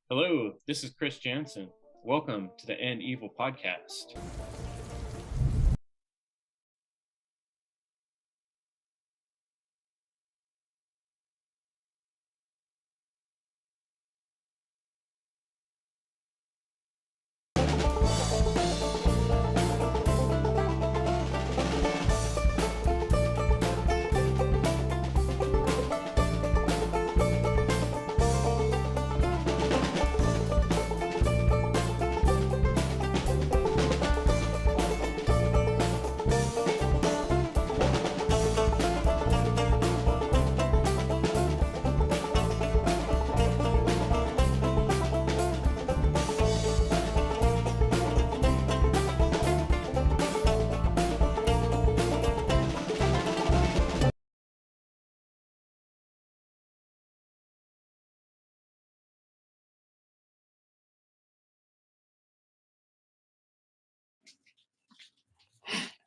Hello, this is Chris Jansen. Welcome to the End Evil podcast.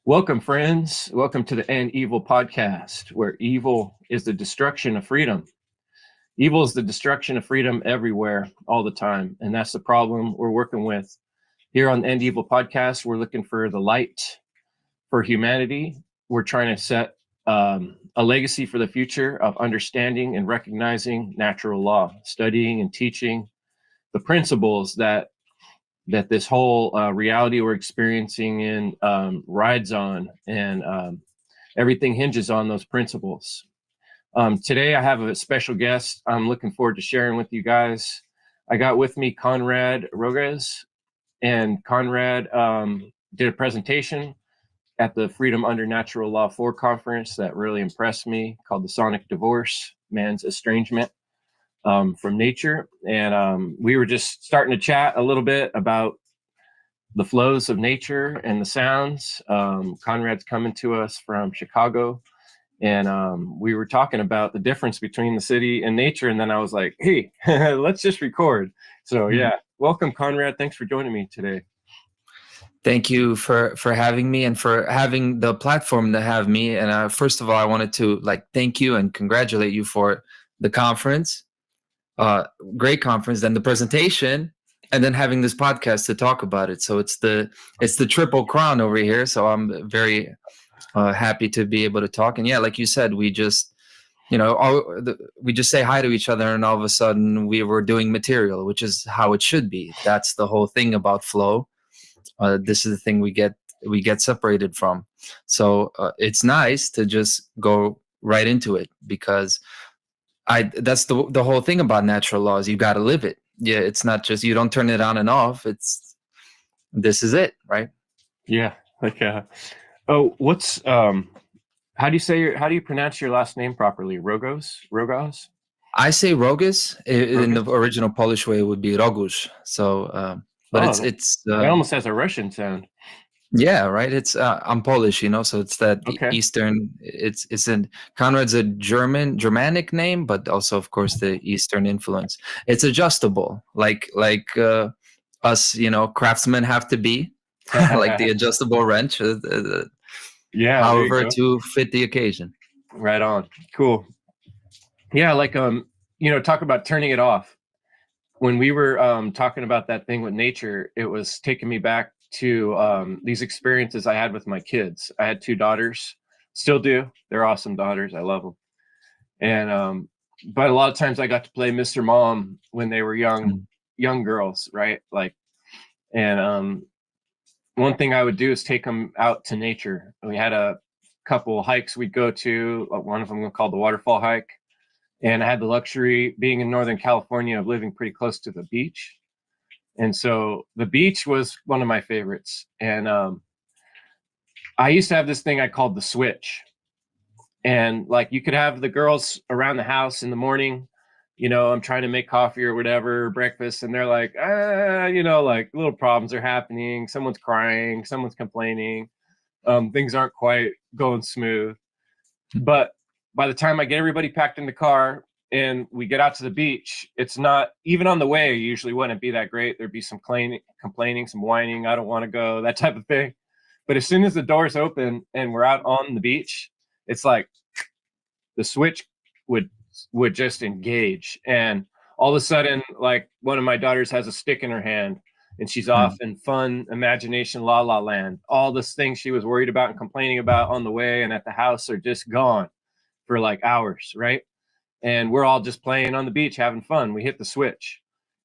Welcome, friends. Welcome to the End Evil podcast, where evil is the destruction of freedom. Evil is the destruction of freedom everywhere, all the time. And that's the problem we're working with. Here on the End Evil podcast, we're looking for the light for humanity. We're trying to set a legacy for the future of understanding and recognizing natural law, studying and teaching the principles that this whole reality we're experiencing in rides on, and everything hinges on those principles. Today I have a special guest I'm looking forward to sharing with you guys. I got with me Konrad Rogoz, and Konrad did a presentation at the Freedom Under Natural Law 4 conference that really impressed me, called The Sonic Divorce, Man's Estrangement from Nature. And we were just starting to chat a little bit about the flows of nature and the sounds. Konrad's coming to us from Chicago, and we were talking about the difference between the city and nature. And then I was like, hey, let's just record. So yeah, welcome, Konrad. Thanks for joining me today. Thank you for having me and for having the platform to have me. And first of all, I wanted to thank you and congratulate you for the conference. Great conference, then the presentation, and then having this podcast to talk about it. So it's the triple crown over here. So I'm very happy to be able to talk. And yeah, like you said, we just we just say hi to each other, and all of a sudden we were doing material, which is how it should be. That's the whole thing about flow. This is the thing we get separated from. So it's nice to just go right into it, because that's the whole thing about natural laws. You got to live it. Yeah, it's not just, you don't turn it on and off. This is it, right? Yeah. What's how do you pronounce your last name properly? Rogoz? I say Rogoz. In the original Polish way, it would be Rogoz. So, but it's it almost has a Russian sound. Yeah, right. It's I'm Polish, so it's that Eastern. It's Konrad's a Germanic name, but also, of course, the Eastern influence. It's adjustable, like us, craftsmen have to be, like the adjustable wrench. Yeah. However, to fit the occasion. Right on. Cool. Yeah, talk about turning it off. When we were talking about that thing with nature, it was taking me back to these experiences I had with my kids. I had 2 daughters, still do. They're awesome daughters. I love them. And but a lot of times I got to play Mr. Mom when they were young girls, right? One thing I would do is take them out to nature. We had a couple hikes we'd go to. One of them called the waterfall hike. And I had the luxury, being in Northern California, of living pretty close to the beach. And so the beach was one of my favorites. And I used to have this thing I called the switch. And like, you could have the girls around the house in the morning, you know, I'm trying to make coffee or whatever, breakfast, and they're like, you know, like little problems are happening. Someone's crying, someone's complaining. Things aren't quite going smooth. But by the time I get everybody packed in the car and we get out to the beach, it's not, even on the way, usually wouldn't be that great. There'd be some complaining, some whining, I don't want to go, that type of thing. But as soon as the doors open and we're out on the beach, it's like the switch would just engage. And all of a sudden, like, one of my daughters has a stick in her hand and she's off in fun imagination, la la land. All those things she was worried about and complaining about on the way and at the house are just gone for like hours, right? And we're all just playing on the beach, having fun. We hit the switch.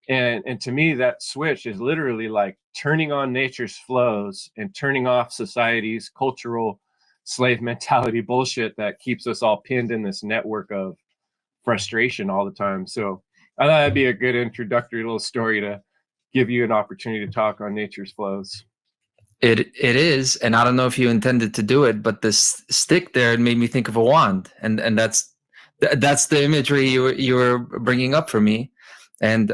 And to me, that switch is literally like turning on nature's flows and turning off society's cultural slave mentality bullshit that keeps us all pinned in this network of frustration all the time. So I thought that'd be a good introductory little story to give you an opportunity to talk on nature's flows. It is, and I don't know if you intended to do it, but this stick there, it made me think of a wand, and that's the imagery you were bringing up for me, and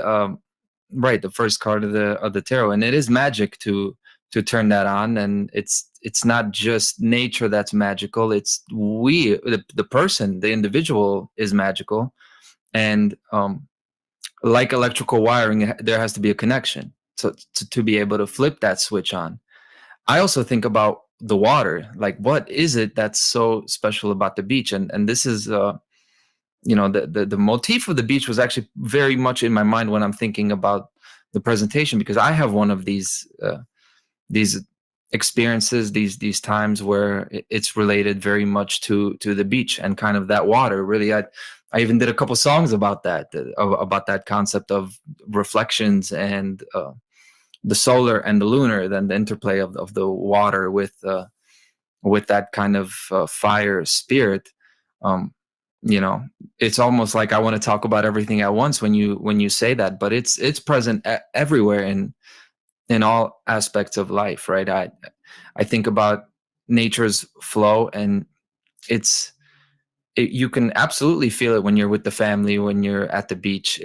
right, the first card of the tarot, and it is magic to turn that on, and it's not just nature that's magical, it's the person, the individual is magical, and like electrical wiring, there has to be a connection to be able to flip that switch on. I also think about the water, like what is it that's so special about the beach? And this is, you know, the motif of the beach was actually very much in my mind when I'm thinking about the presentation, because I have one of these experiences, these times where it's related very much to the beach and kind of that water. Really, I even did a couple songs about that concept of reflections and the solar and the lunar, then the interplay of the water with that kind of fire spirit. You know, it's almost like I want to talk about everything at once when you say that, but it's present everywhere in all aspects of life, right? I think about nature's flow, and you can absolutely feel it when you're with the family, when you're at the beach.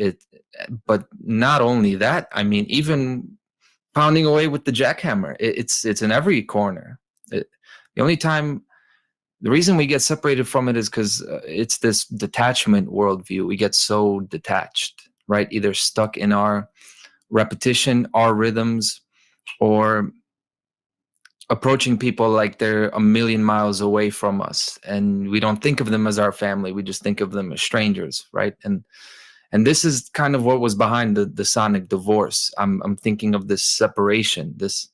But not only that, I mean, even pounding away with the jackhammer, it's in every corner. The reason we get separated from it is because it's this detachment worldview. We get so detached, right? Either stuck in our repetition, our rhythms, or approaching people like they're a million miles away from us, and we don't think of them as our family. We just think of them as strangers, right? And this is kind of what was behind the sonic divorce. I'm thinking of this separation, this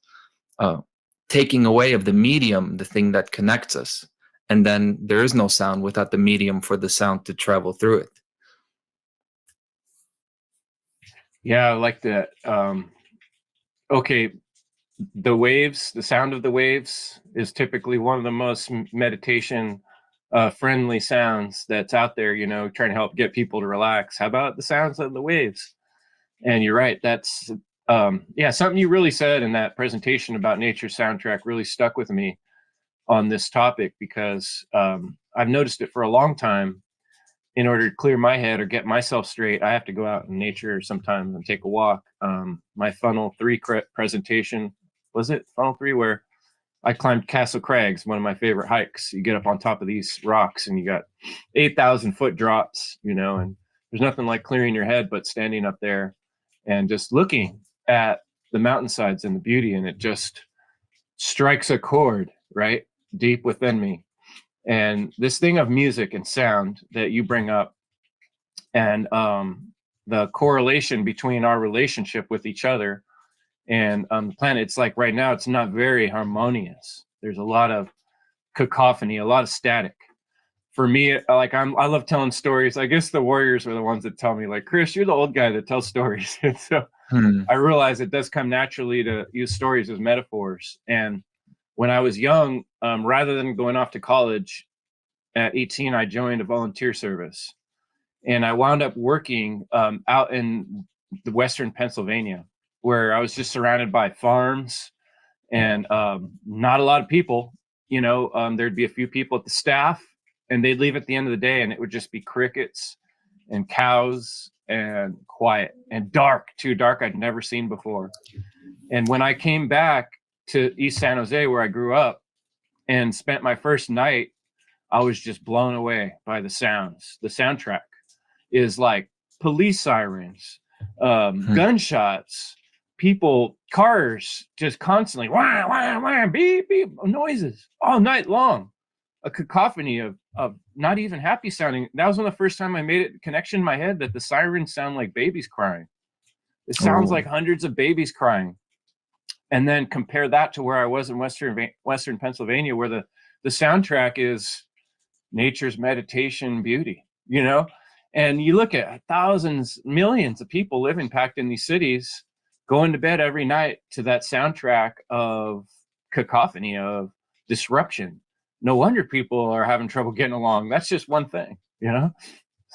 taking away of the medium, the thing that connects us. And then there is no sound without the medium for the sound to travel through it. Yeah, I like that. Okay, the waves, the sound of the waves is typically one of the most meditation friendly sounds that's out there, you know, trying to help get people to relax. How about the sounds of the waves? And you're right, that's something you really said in that presentation about nature's soundtrack really stuck with me on this topic, because I've noticed it for a long time. In order to clear my head or get myself straight, I have to go out in nature sometimes and take a walk. My Funnel 3 presentation, was it Funnel 3, where I climbed Castle Crags, one of my favorite hikes. You get up on top of these rocks and you got 8,000 foot drops, you know, and there's nothing like clearing your head but standing up there and just looking at the mountainsides and the beauty, and it just strikes a chord right deep within me. And this thing of music and sound that you bring up, and the correlation between our relationship with each other and the planet, it's like right now it's not very harmonious. There's a lot of cacophony, a lot of static. For me, like I love telling stories. I guess the warriors were the ones that tell me, like, Chris, you're the old guy that tells stories. And so I realize it does come naturally to use stories as metaphors. And when I was young, rather than going off to college at 18, I joined a volunteer service, and I wound up working out in the Western Pennsylvania, where I was just surrounded by farms and not a lot of people. There'd be a few people at the staff, and they'd leave at the end of the day, and it would just be crickets and cows and quiet and dark, too dark I'd never seen before. And when I came back to East San Jose, where I grew up, and spent my first night, I was just blown away by the sounds. The soundtrack is like police sirens, gunshots, people, cars, just constantly wah, wah, wah, beep, beep, noises all night long. A cacophony of not even happy sounding. That was one of the first time I made a connection in my head that the sirens sound like babies crying. It sounds like hundreds of babies crying. And then compare that to where I was in Western Pennsylvania, where the soundtrack is nature's meditation beauty, And you look at thousands, millions of people living packed in these cities, going to bed every night to that soundtrack of cacophony, of disruption. No wonder people are having trouble getting along. That's just one thing,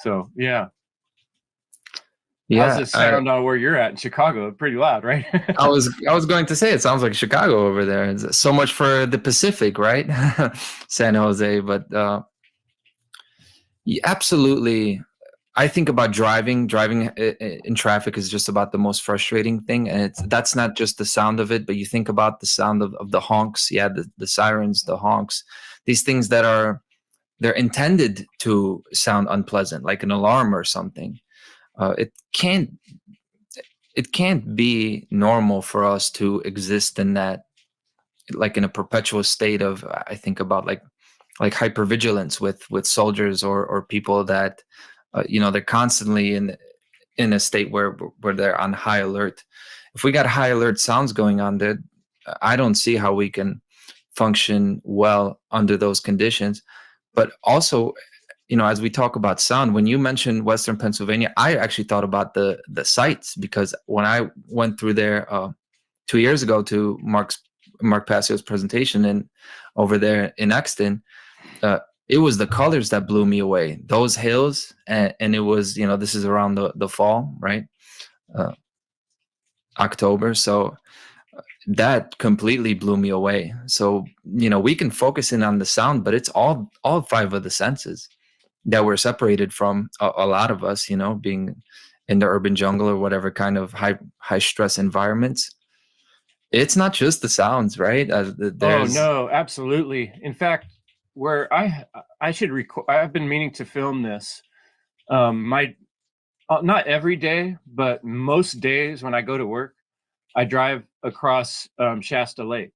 So, yeah. How's it sound on where you're at in Chicago? Pretty loud, right? I was going to say, it sounds like Chicago over there. It's so much for the Pacific, right? San Jose, but absolutely. I think about driving in traffic is just about the most frustrating thing, and that's not just the sound of it, but you think about the sound of the honks, the sirens, the honks, these things that they're intended to sound unpleasant, like an alarm or something. It can't be normal for us to exist in that, like in a perpetual state of, I think about like hypervigilance with soldiers or people that, they're constantly in a state where they're on high alert. If we got high alert sounds going on there, I don't see how we can function well under those conditions. But also, as we talk about sound, when you mentioned Western Pennsylvania, I actually thought about the sites, because when I went through there 2 years ago to Mark Passio's presentation and over there in Exton, it was the colors that blew me away. Those hills, and it was, this is around the fall, right? October. So that completely blew me away. So, we can focus in on the sound, but it's all five of the senses that we're separated from, a lot of us, being in the urban jungle or whatever kind of high stress environments. It's not just the sounds, right? Oh no, absolutely. In fact, where I should record, I've been meaning to film this. Not every day, but most days when I go to work, I drive across Shasta Lake,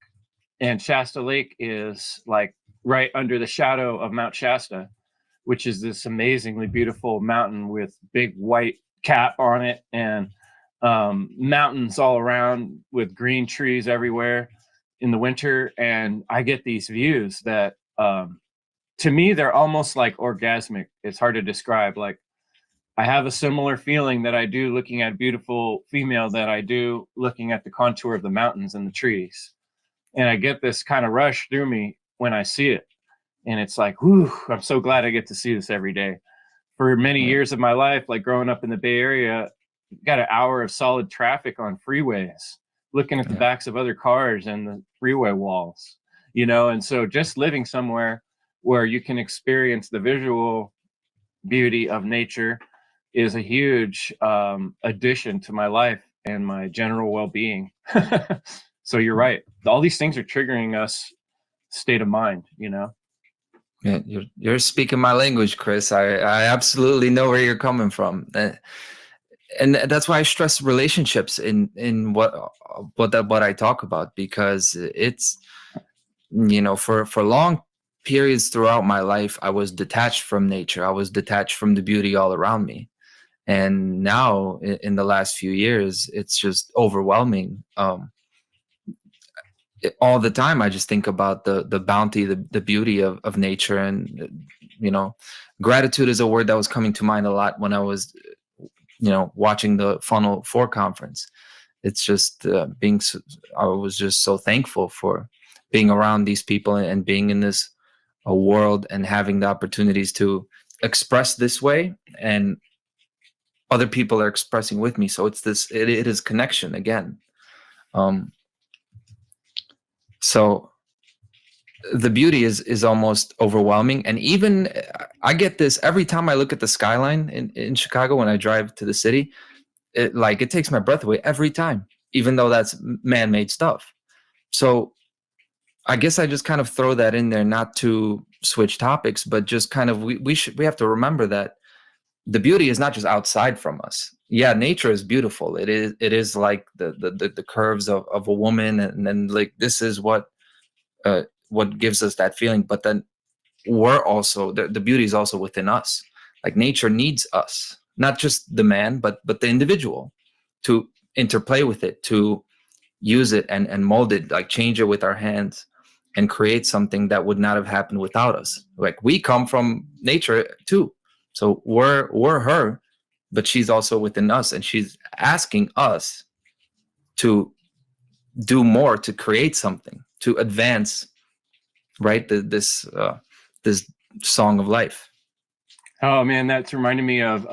and Shasta Lake is like right under the shadow of Mount Shasta, which is this amazingly beautiful mountain with big white cap on it, and mountains all around with green trees everywhere in the winter. And I get these views that, to me, they're almost like orgasmic. It's hard to describe. Like, I have a similar feeling that I do looking at a beautiful female that I do looking at the contour of the mountains and the trees. And I get this kind of rush through me when I see it. And it's like, whew, I'm so glad I get to see this every day. For many years of my life, like growing up in the Bay Area, got an hour of solid traffic on freeways, looking at the backs of other cars and the freeway walls, and so just living somewhere where you can experience the visual beauty of nature is a huge addition to my life and my general well-being. So you're right. All these things are triggering us state of mind, Yeah, you're speaking my language, Chris. I absolutely know where you're coming from. And that's why I stress relationships in what I talk about, because it's, for long periods throughout my life, I was detached from nature. I was detached from the beauty all around me. And now in the last few years, it's just overwhelming. All the time, I just think about the bounty, the beauty of nature. And, gratitude is a word that was coming to mind a lot when I was, watching the Funnel 4 conference. It's just I was just so thankful for being around these people and being in this world and having the opportunities to express this way, and other people are expressing with me. So it's this, it is connection again. So the beauty is almost overwhelming. And even I get this every time I look at the skyline in Chicago when I drive to the city. It takes my breath away every time, even though that's man-made stuff. So I guess I just kind of throw that in there, not to switch topics, but just kind of we have to remember that the beauty is not just outside from us. Yeah, nature is beautiful. It is like the curves of a woman, and then like this is what gives us that feeling. But then we're also the beauty is also within us. Like nature needs us, not just the man, but the individual, to interplay with it, to use it and mold it, like change it with our hands and create something that would not have happened without us. Like we come from nature too. So we're her, but she's also within us, and she's asking us to do more, to create something, to advance, right? This song of life. Oh man, that's reminding me of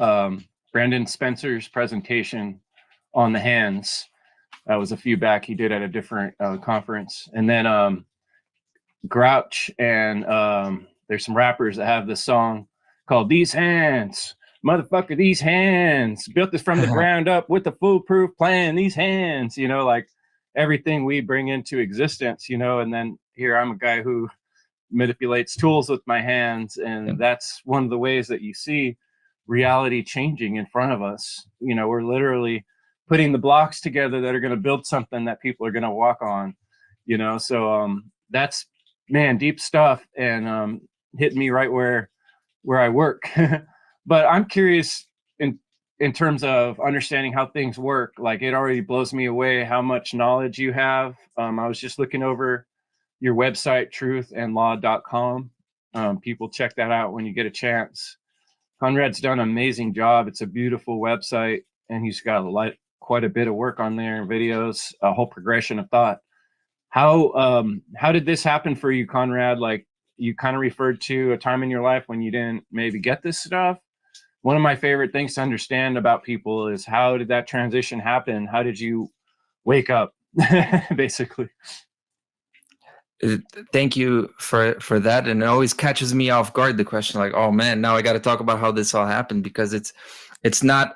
Brandon Spencer's presentation on the hands. That was a few back he did at a different conference. And then Grouch and there's some rappers that have this song called "These Hands." Motherfucker, these hands built this from the ground up with a foolproof plan. These hands, like everything we bring into existence, and then here I'm a guy who manipulates tools with my hands, and that's one of the ways that you see reality changing in front of us. We're literally putting the blocks together that are going to build something that people are going to walk on. So that's, man, deep stuff, and hit me right where I work. But I'm curious in terms of understanding how things work. Like, it already blows me away how much knowledge you have. I was just looking over your website, truthandlaw.com. People check that out when you get a chance. Konrad's done an amazing job. It's a beautiful website, and he's got quite a bit of work on there, videos, a whole progression of thought. How did this happen for you, Konrad? Like, you kind of referred to a time in your life when you didn't maybe get this stuff. One of my favorite things to understand about people is, how did that transition happen? How did you wake up, basically? Thank you for that. And it always catches me off guard, the question, like, oh man, now I got to talk about how this all happened, because it's not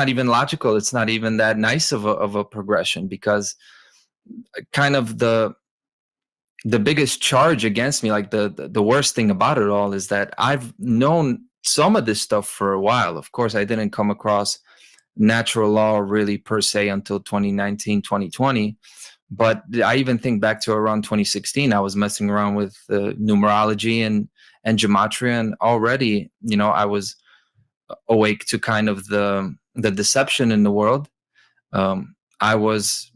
even logical. It's not even that nice of a progression, because kind of the biggest charge against me, like the worst thing about it all, is that I've known some of this stuff for a while. Of course, I didn't come across natural law really per se until 2019, 2020. But I even think back to around 2016, I was messing around with numerology and gematria, and already, I was awake to kind of the deception in the world. I was,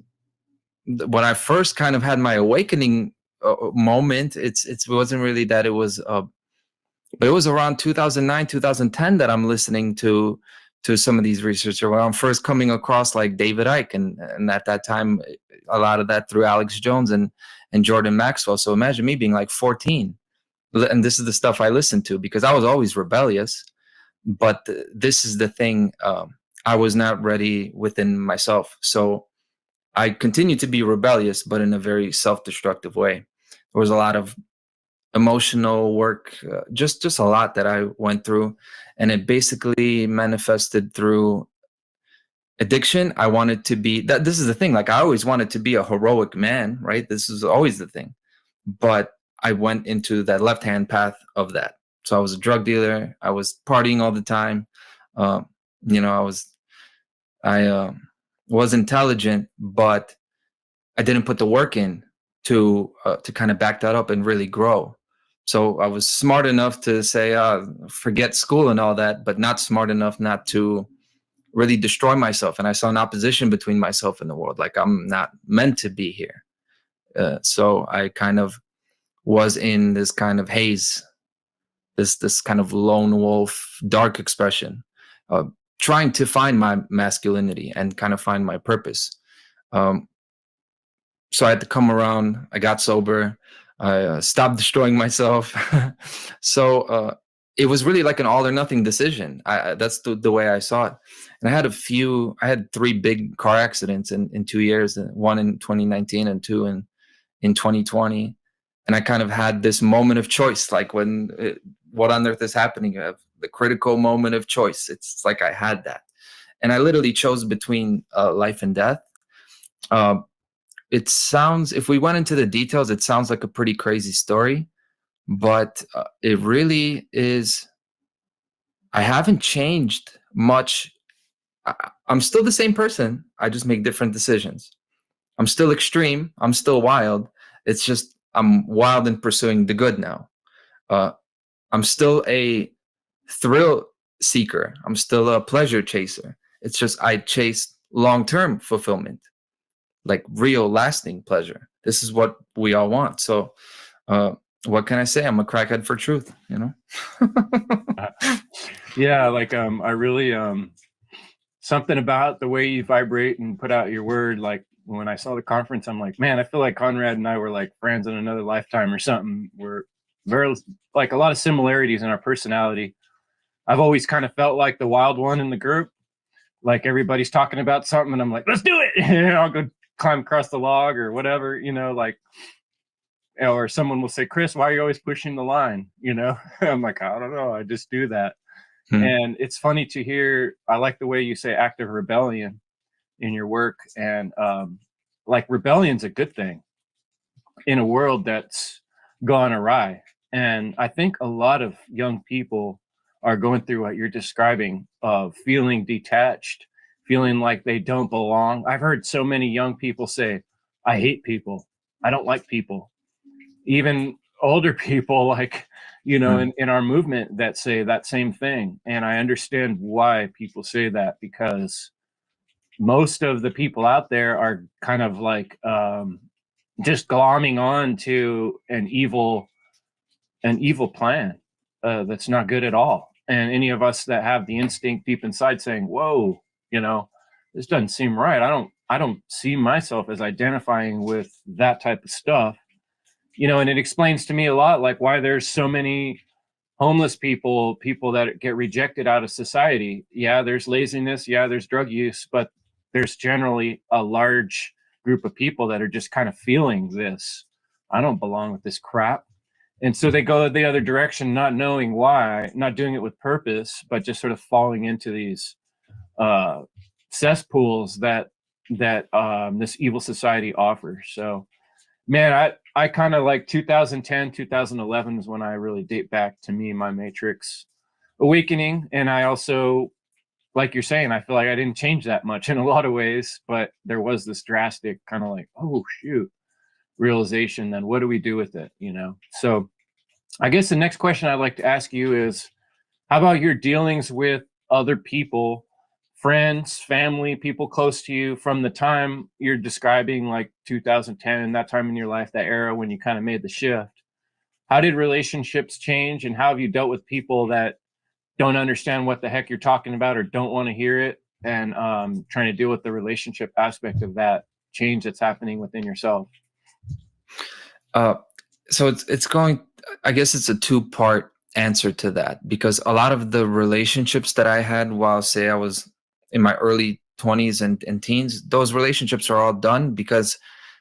when I first kind of had my awakening moment, it wasn't really that. It was but it was around 2009, 2010 that I'm listening to some of these researchers, when I'm first coming across like David Icke, and at that time a lot of that through Alex Jones and Jordan Maxwell. So imagine me being like 14, and this is the stuff I listened to, because I was always rebellious. But this is the thing, I was not ready within myself. So I continued to be rebellious, but in a very self-destructive way. There was a lot of emotional work, just a lot that I went through, and it basically manifested through addiction. I wanted to be that. This is the thing. Like, I always wanted to be a heroic man, right? This is always the thing. But I went into that left-hand path of that. So I was a drug dealer. I was partying all the time. I was intelligent, but I didn't put the work in to kind of back that up and really grow. So I was smart enough to say, forget school and all that, but not smart enough not to really destroy myself. And I saw an opposition between myself and the world. Like, I'm not meant to be here. So I kind of was in this kind of haze, this kind of lone wolf, dark expression, trying to find my masculinity and kind of find my purpose. so I had to come around. I got sober. I stopped destroying myself. So it was really like an all or nothing decision. That's the way I saw it. And I had three big car accidents in 2 years, one in 2019 and two in 2020. And I kind of had this moment of choice, like what on earth is happening? You have the critical moment of choice. It's like I had that. And I literally chose between life and death. Uh, it sounds, if we went into the details, it sounds like a pretty crazy story, but it really is. I haven't changed much. I'm still the same person. I just make different decisions. I'm still extreme. I'm still wild. It's just I'm wild in pursuing the good now. Uh, I'm still a thrill seeker. I'm still a pleasure chaser. It's just I chase long-term fulfillment, like real lasting pleasure. This is what we all want. So uh, what can I say? I'm a crackhead for truth, you know? Yeah, like I really something about the way you vibrate and put out your word. Like when I saw the conference, I'm like, man, I feel like Konrad and I were like friends in another lifetime or something. We're very like a lot of similarities in our personality. I've always kind of felt like the wild one in the group. Like everybody's talking about something and I'm like, let's do it. And I'll go climb across the log or whatever, you know, like, or someone will say, Chris, why are you always pushing the line? You know, I'm like, I don't know. I just do that. And it's funny to hear. I like the way you say active rebellion in your work. And like rebellion's a good thing in a world that's gone awry. And I think a lot of young people are going through what you're describing of feeling detached, feeling like they don't belong. I've heard so many young people say, I hate people. I don't like people. Even older people, like, you know, in our movement that say that same thing. And I understand why people say that, because most of the people out there are kind of like just glomming on to an evil plan that's not good at all. And any of us that have the instinct deep inside saying, whoa, you know, this doesn't seem right. I don't see myself as identifying with that type of stuff, you know. And it explains to me a lot like why there's so many homeless people, people that get rejected out of society. Yeah, there's laziness, yeah, there's drug use, but there's generally a large group of people that are just kind of feeling this, I don't belong with this crap. And so they go the other direction, not knowing why, not doing it with purpose, but just sort of falling into these uh cesspools that this evil society offers. So man, I kind of like 2010, 2011 is when I really date back to me, my Matrix awakening. And I also, like you're saying, I feel like I didn't change that much in a lot of ways, but there was this drastic kind of like, oh, shoot, realization. Then what do we do with it? You know? So I guess the next question I'd like to ask you is, how about your dealings with other people, friends, family, people close to you from the time you're describing, like 2010, that time in your life, that era when you kind of made the shift? How did relationships change, and how have you dealt with people that don't understand what the heck you're talking about or don't want to hear it, and trying to deal with the relationship aspect of that change that's happening within yourself? Uh, so it's going. I guess it's a two-part answer to that, because a lot of the relationships that I had while, say, I was in my early 20s and teens, those relationships are all done because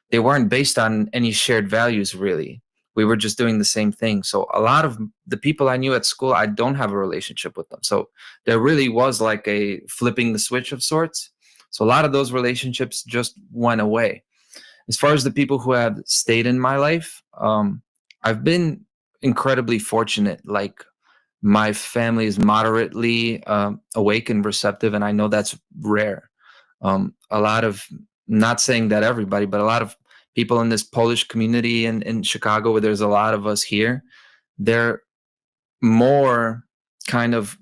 they weren't based on any shared values, really. We were just doing the same thing. So a lot of the people I knew at school, I don't have a relationship with them. So there really was like a flipping the switch of sorts. So a lot of those relationships just went away. As far as the people who have stayed in my life, I've been incredibly fortunate. Like, my family is moderately awake and receptive, and I know that's rare. A lot of, not saying that everybody, but a lot of people in this Polish community in Chicago, where there's a lot of us here, they're more kind of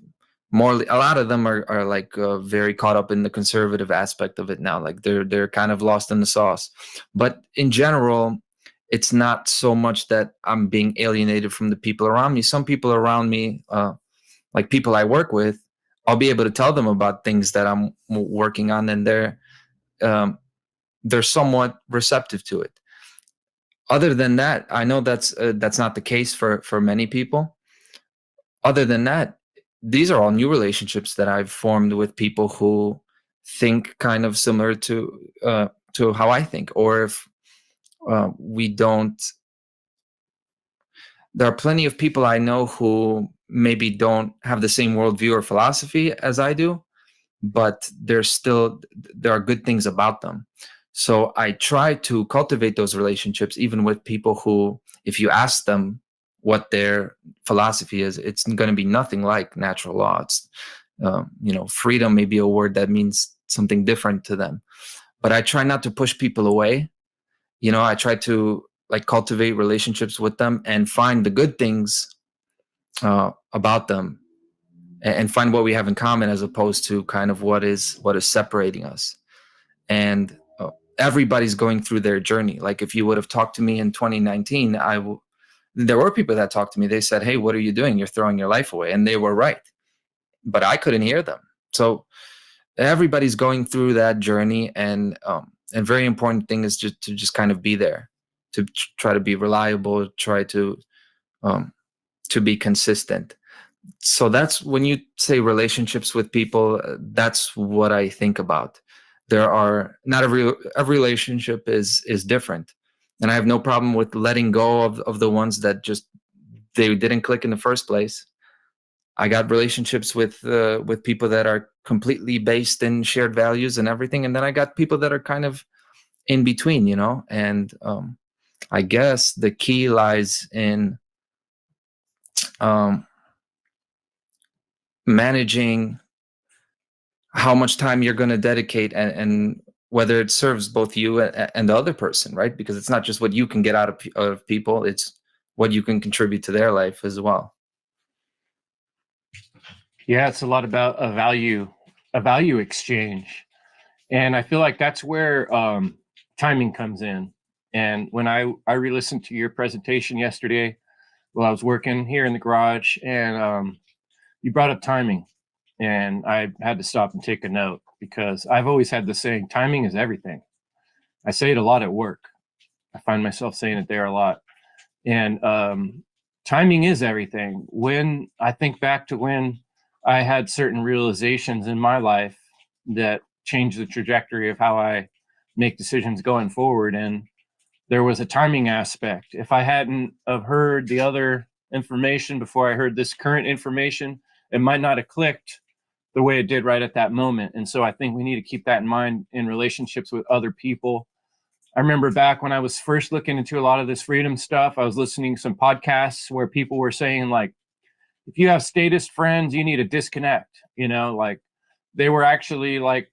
more. A lot of them are like very caught up in the conservative aspect of it now. Like they're kind of lost in the sauce. But in general, it's not so much that I'm being alienated from the people around me. Some people around me, like people I work with, I'll be able to tell them about things that I'm working on, and um, they're somewhat receptive to it. Other than that, I know that's not the case for many people. Other than that, these are all new relationships that I've formed with people who think kind of similar to how I think. Or if we don't, there are plenty of people I know who maybe don't have the same worldview or philosophy as I do, but there are good things about them. So I try to cultivate those relationships even with people who, if you ask them what their philosophy is, it's going to be nothing like natural law. It's freedom may be a word that means something different to them, but I try not to push people away. I try to like cultivate relationships with them and find the good things about them, and find what we have in common as opposed to kind of what is separating us. And everybody's going through their journey. Like if you would have talked to me in 2019, there were people that talked to me. They said, "Hey, what are you doing? You're throwing your life away." And they were right, but I couldn't hear them. So everybody's going through that journey, and very important thing is just to kind of be there, to try to be reliable, try to be consistent. So that's when you say relationships with people, that's what I think about. There are not every relationship is different, and I have no problem with letting go of the ones that just they didn't click in the first place. I got relationships with people that are completely based in shared values and everything, and then I got people that are kind of in between, and I guess the key lies in managing how much time you're going to dedicate, and whether it serves both you and the other person, right? Because it's not just what you can get out of people, it's what you can contribute to their life as well. Yeah, it's a lot about a value exchange. And I feel like that's where timing comes in. And when I re-listened to your presentation yesterday while I was working here in the garage, and you brought up timing, and I had to stop and take a note, because I've always had the saying, timing is everything. I say it a lot at work. I find myself saying it there a lot. And timing is everything. When I think back to when I had certain realizations in my life that changed the trajectory of how I make decisions going forward, and there was a timing aspect. If I hadn't have heard the other information before I heard this current information, it might not have clicked the way it did right at that moment. And so I think we need to keep that in mind in relationships with other people. I remember back when I was first looking into a lot of this freedom stuff, I was listening to some podcasts where people were saying, like, if you have statist friends, you need to disconnect, like they were actually like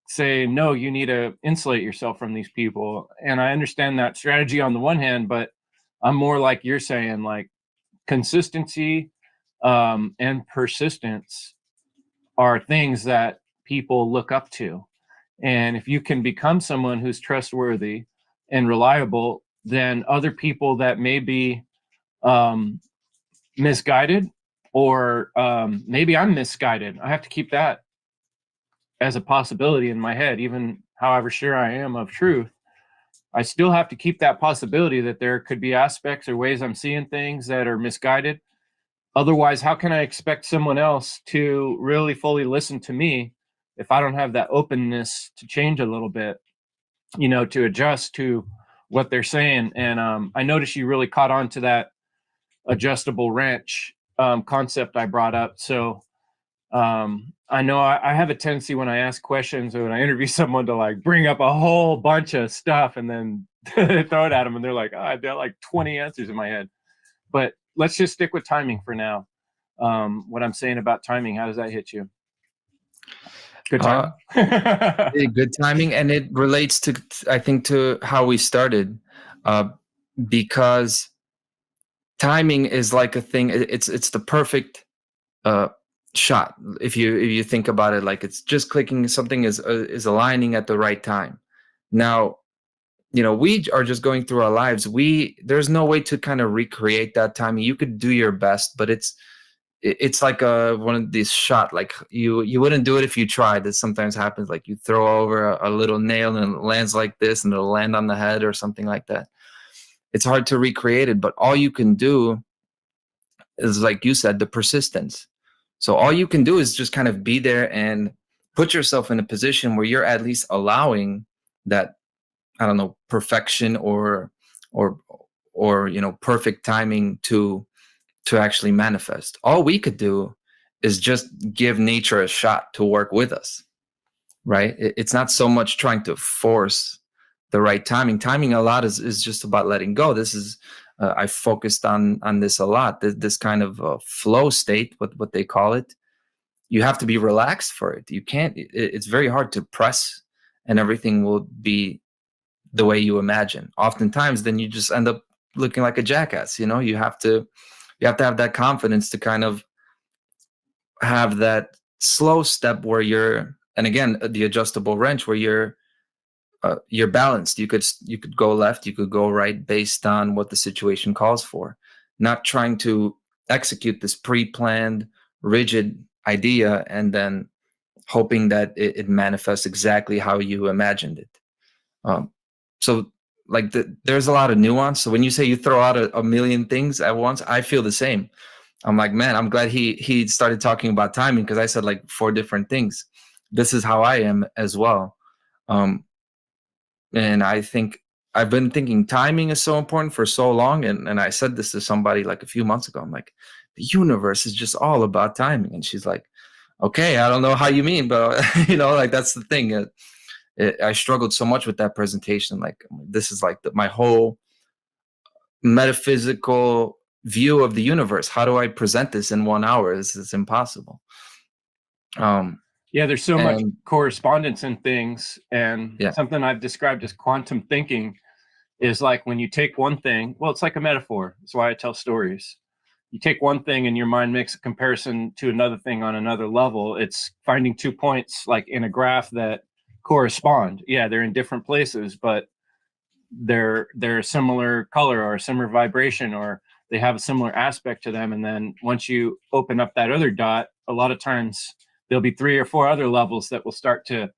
saying, no, you need to insulate yourself from these people. And I understand that strategy on the one hand, but I'm more like you're saying, like consistency and persistence are things that people look up to. And if you can become someone who's trustworthy and reliable, then other people that may be misguided, or maybe I'm misguided, I have to keep that as a possibility in my head. Even however sure I am of truth, I still have to keep that possibility that there could be aspects or ways I'm seeing things that are misguided. Otherwise, how can I expect someone else to really fully listen to me if I don't have that openness to change a little bit, to adjust to what they're saying? And I noticed you really caught on to that adjustable wrench concept I brought up. So I know I have a tendency when I ask questions or when I interview someone to like bring up a whole bunch of stuff and then throw it at them, and they're like, I've got like 20 answers in my head. But let's just stick with timing for now. What I'm saying about timing, how does that hit you? Good timing. Good timing, and it relates to, I think, to how we started, because timing is like a thing. It's the perfect shot. If you think about it, like it's just clicking, something is aligning at the right time. Now, we are just going through our lives. There's no way to kind of recreate that timing. You could do your best, but it's like one of these shot, like you wouldn't do it if you tried. This sometimes happens, like you throw over a little nail and it lands like this and it'll land on the head or something like that. It's hard to recreate it, but all you can do is, like you said, the persistence. So all you can do is just kind of be there and put yourself in a position where you're at least allowing that, I don't know, perfection or perfect timing to actually manifest. All we could do is just give nature a shot to work with us, right? It's not so much trying to force the right timing. Timing a lot is just about letting go. This is I focused on this a lot. This kind of flow state, what they call it. You have to be relaxed for it. You can't. It's very hard to press, and everything will be the way you imagine. Oftentimes, then you just end up looking like a jackass. You have to have that confidence to kind of have that slow step where you're, and again, the adjustable wrench where you're balanced. You could go left, you could go right based on what the situation calls for. Not trying to execute this pre-planned, rigid idea and then hoping that it manifests exactly how you imagined it. So like there's a lot of nuance. So when you say you throw out a million things at once, I feel the same. I'm like, man, I'm glad he started talking about timing, because I said like 4 different things. This is how I am as well. And I think I've been thinking timing is so important for so long. And I said this to somebody like a few months ago. I'm like, the universe is just all about timing. And she's like, okay, I don't know how you mean, but like that's the thing. I struggled so much with that presentation. Like, this is like my whole metaphysical view of the universe. How do I present this in 1 hour? This is impossible. Yeah, there's so much correspondence in things. And something I've described as quantum thinking is like when you take one thing, well, it's like a metaphor. That's why I tell stories. You take one thing and your mind makes a comparison to another thing on another level. It's finding 2 points like in a graph that correspond. Yeah, they're in different places, but they're a similar color or a similar vibration, or they have a similar aspect to them. And then once you open up that other dot, a lot of times there'll be 3 or 4 other levels that will start to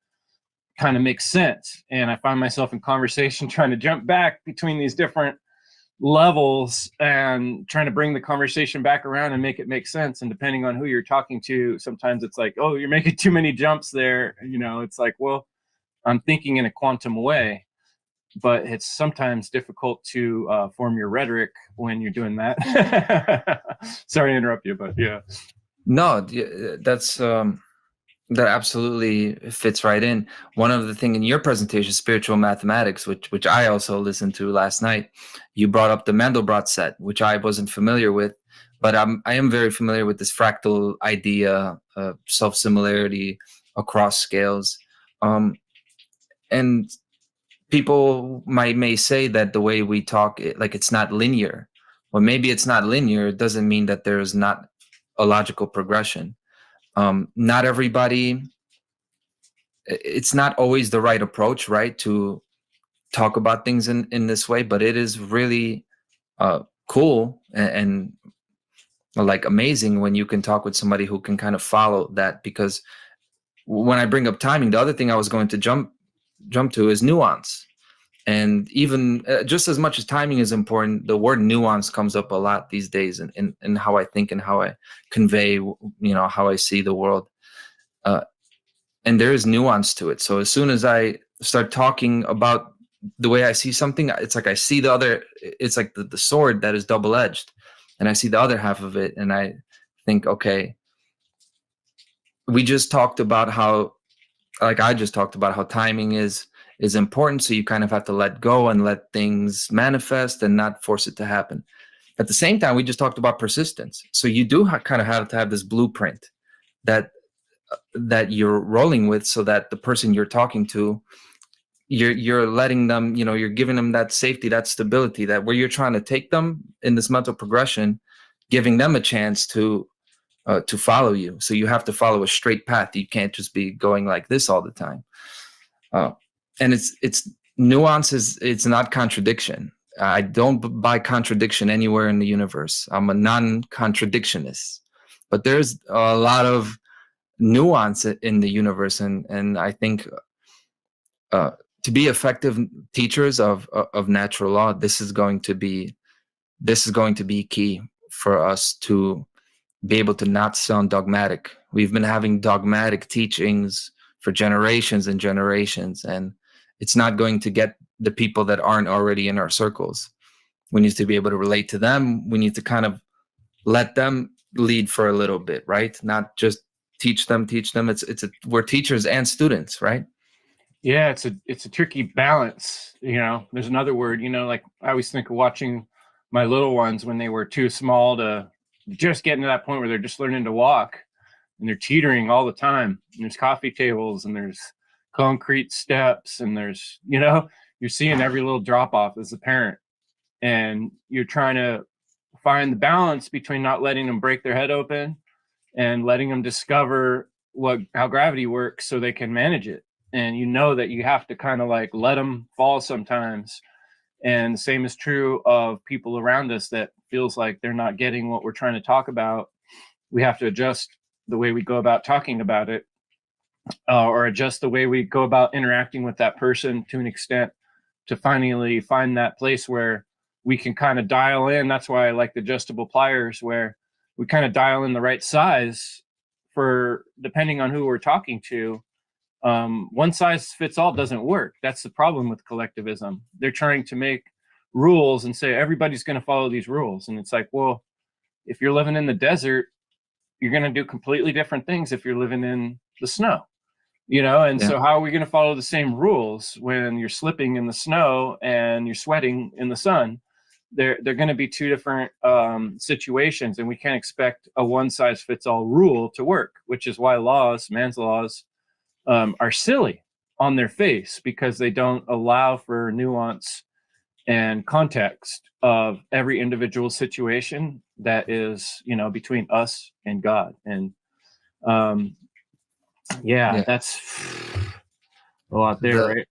kind of make sense. And I find myself in conversation trying to jump back between these different levels and trying to bring the conversation back around and make it make sense. And depending on who you're talking to, sometimes it's like, oh, you're making too many jumps there. It's like, well, I'm thinking in a quantum way, but it's sometimes difficult to form your rhetoric when you're doing that. Sorry to interrupt you, but yeah. No, that's that absolutely fits right in. One of the thing in your presentation, spiritual mathematics, which I also listened to last night, you brought up the Mandelbrot set, which I wasn't familiar with, but I am very familiar with this fractal idea, self-similarity across scales, and people may say that the way we talk, like it's not linear. Well, maybe it's not linear. It doesn't mean that there's not a logical progression. Not everybody, it's not always the right approach, right, to talk about things in this way, but it is really cool and like amazing when you can talk with somebody who can kind of follow that. Because when I bring up timing, the other thing I was going to jump to is nuance. And even just as much as timing is important, the word nuance comes up a lot these days in how I think and how I convey, how I see the world. And there is nuance to it. So as soon as I start talking about the way I see something, it's like I see the other, it's like the sword that is double-edged. And I see the other half of it. And I think, okay, we just talked about how, like I just talked about how timing is important. So you kind of have to let go and let things manifest and not force it to happen. At the same time, we just talked about persistence. So you do kind of have to have this blueprint that you're rolling with, so that the person you're talking to, you're letting them, you're giving them that safety, that stability, that where you're trying to take them in this mental progression, giving them a chance to follow you. So you have to follow a straight path. You can't just be going like this all the time. And it's nuances. It's not contradiction. I don't buy contradiction anywhere in the universe. I'm a non-contradictionist. but there's a lot of nuance in the universe, and I think to be effective teachers of natural law, this is going to be key for us to be able to not sound dogmatic. We've been having dogmatic teachings for generations and generations, and it's not going to get the people that aren't already in our circles. We need to be able to relate to them. We need to kind of let them lead for a little bit, right? Not just teach them. We're teachers and students, right? Yeah, it's a tricky balance. There's another word, like I always think of watching my little ones when they were too small to just getting to that point where they're just learning to walk, and they're teetering all the time. And there's coffee tables and there's concrete steps, and there's, you're seeing every little drop off as a parent, and you're trying to find the balance between not letting them break their head open and letting them discover how gravity works so they can manage it. And that you have to kind of like let them fall sometimes. And the same is true of people around us that feels like they're not getting what we're trying to talk about. We have to adjust the way we go about talking about it, or adjust the way we go about interacting with that person to an extent, to finally find that place where we can kind of dial in. That's why I like the adjustable pliers, where we kind of dial in the right size for depending on who we're talking to. One size fits all doesn't work. That's the problem with collectivism. They're trying to make rules and say everybody's going to follow these rules. And it's like, well, if you're living in the desert, you're going to do completely different things if you're living in the snow, and so how are we going to follow the same rules when you're slipping in the snow and you're sweating in the sun? They're going to be two different situations, and we can't expect a one size fits all rule to work, which is why man's laws, are silly on their face, because they don't allow for nuance and context of every individual situation that is, between us and God. And that's a lot there, right?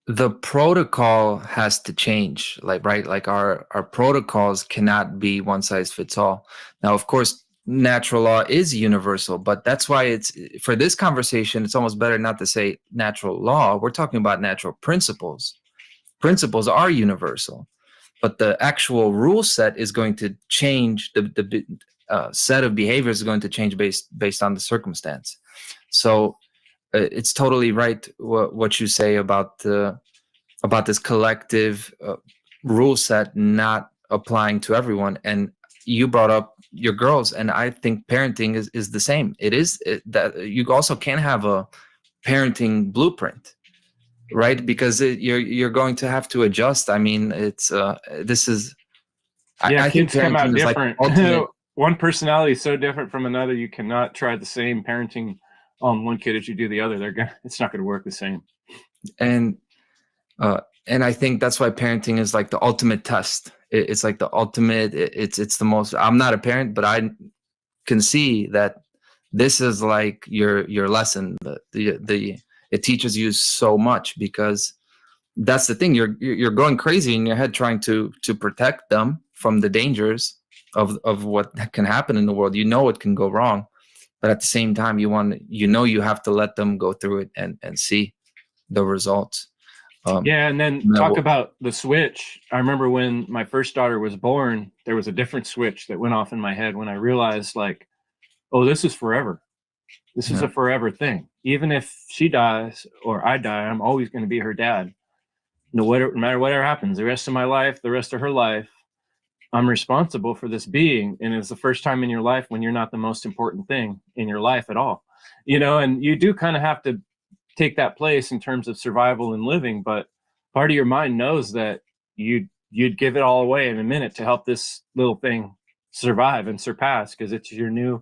The protocol has to change, right? Like our protocols cannot be one size fits all. Now, of course, natural law is universal, but that's why for this conversation, it's almost better not to say natural law. We're talking about natural principles. Principles are universal, but the actual rule set is going to change. The set of behaviors is going to change based on the circumstance. So it's totally right what you say about this collective rule set not applying to everyone. And you brought up your girls, and I think parenting is the same. That you also can't have a parenting blueprint, right? Because you're going to have to adjust. I mean, it's this is. I think kids come out different. Like one personality is so different from another. You cannot try the same parenting on one kid as you do the other. It's not going to work the same. And I think that's why parenting is like the ultimate test. It's like the ultimate. It's the most. I'm not a parent, but I can see that this is like your lesson. It teaches you so much, because that's the thing. You're going crazy in your head trying to protect them from the dangers of what can happen in the world. It can go wrong, but at the same time, you have to let them go through it and see the results. And then talk about the switch. I remember when my first daughter was born, there was a different switch that went off in my head when I realized, like, oh, this is forever. This is a forever thing. Even if she dies or I die, I'm always going to be her dad. No matter whatever happens, the rest of my life, the rest of her life, I'm responsible for this being. And it's the first time in your life when you're not the most important thing in your life at all. And you do kind of have to take that place in terms of survival and living, but part of your mind knows that you'd give it all away in a minute to help this little thing survive and surpass, because it's your new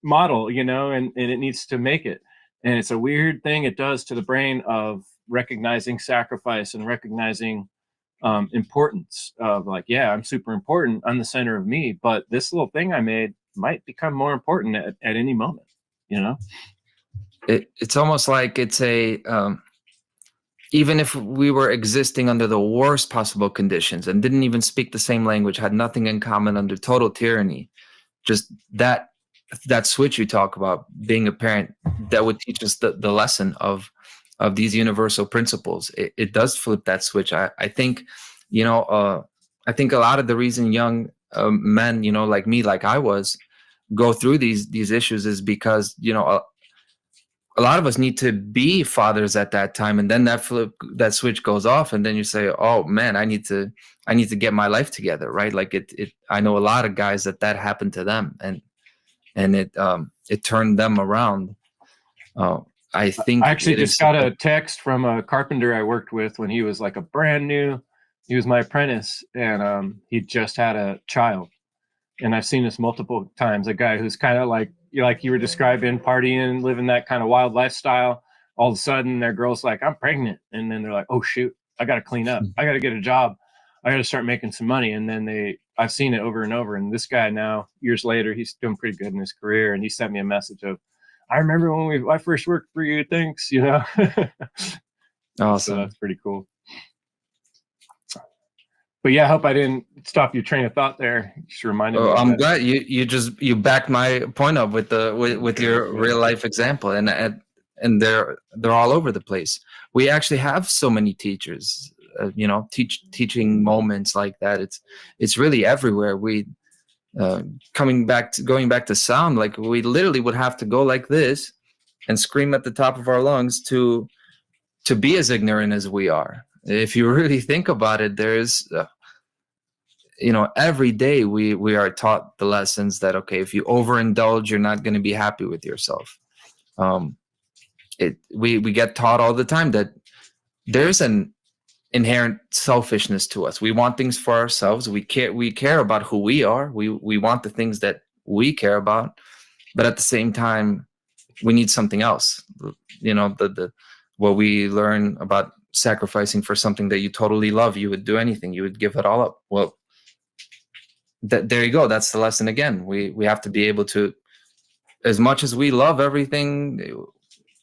model, and it needs to make it. And it's a weird thing it does to the brain of recognizing sacrifice and recognizing importance of, like, yeah, I'm super important, I'm the center of me, but this little thing I made might become more important at any moment. It's almost like it's even if we were existing under the worst possible conditions and didn't even speak the same language, had nothing in common, under total tyranny, just that switch you talk about, being a parent, that would teach us the lesson of these universal principles. It does flip that switch. I think, I think a lot of the reason young men, like me, like I was, go through these issues is because, a lot of us need to be fathers at that time, and then that switch goes off, and then you say, oh man, I need to get my life together, right? Like I know a lot of guys that happened to them, and it turned them around. I think I actually just got a text from a carpenter I worked with when he was like he was my apprentice, and he just had a child. And I've seen this multiple times, a guy who's kind of like you were describing, partying, living that kind of wild lifestyle. All of a sudden their girl's like, I'm pregnant. And then they're like, oh shoot, I got to clean up. I got to get a job. I got to start making some money. And then I've seen it over and over. And this guy now, years later, he's doing pretty good in his career. And he sent me a message of, I remember when I first worked for you. Thanks. Awesome. So that's pretty cool. But yeah, I hope I didn't stop your train of thought there. Just reminded me. I'm glad you backed my point up with your real life example, and they're all over the place. We actually have so many teachers, teaching moments like that. It's really everywhere. We going back to sound, like we literally would have to go like this and scream at the top of our lungs to be as ignorant as we are. If you really think about it, there's every day we are taught the lessons that, okay, if you overindulge, you're not going to be happy with yourself. We get taught all the time that there's an inherent selfishness to us. We want things for ourselves. We care about who we are. We want the things that we care about, but at the same time, we need something else. What we learn about sacrificing for something that you totally love, you would do anything. You would give it all up. Well, there you go. That's the lesson again. We have to be able to, as much as we love everything,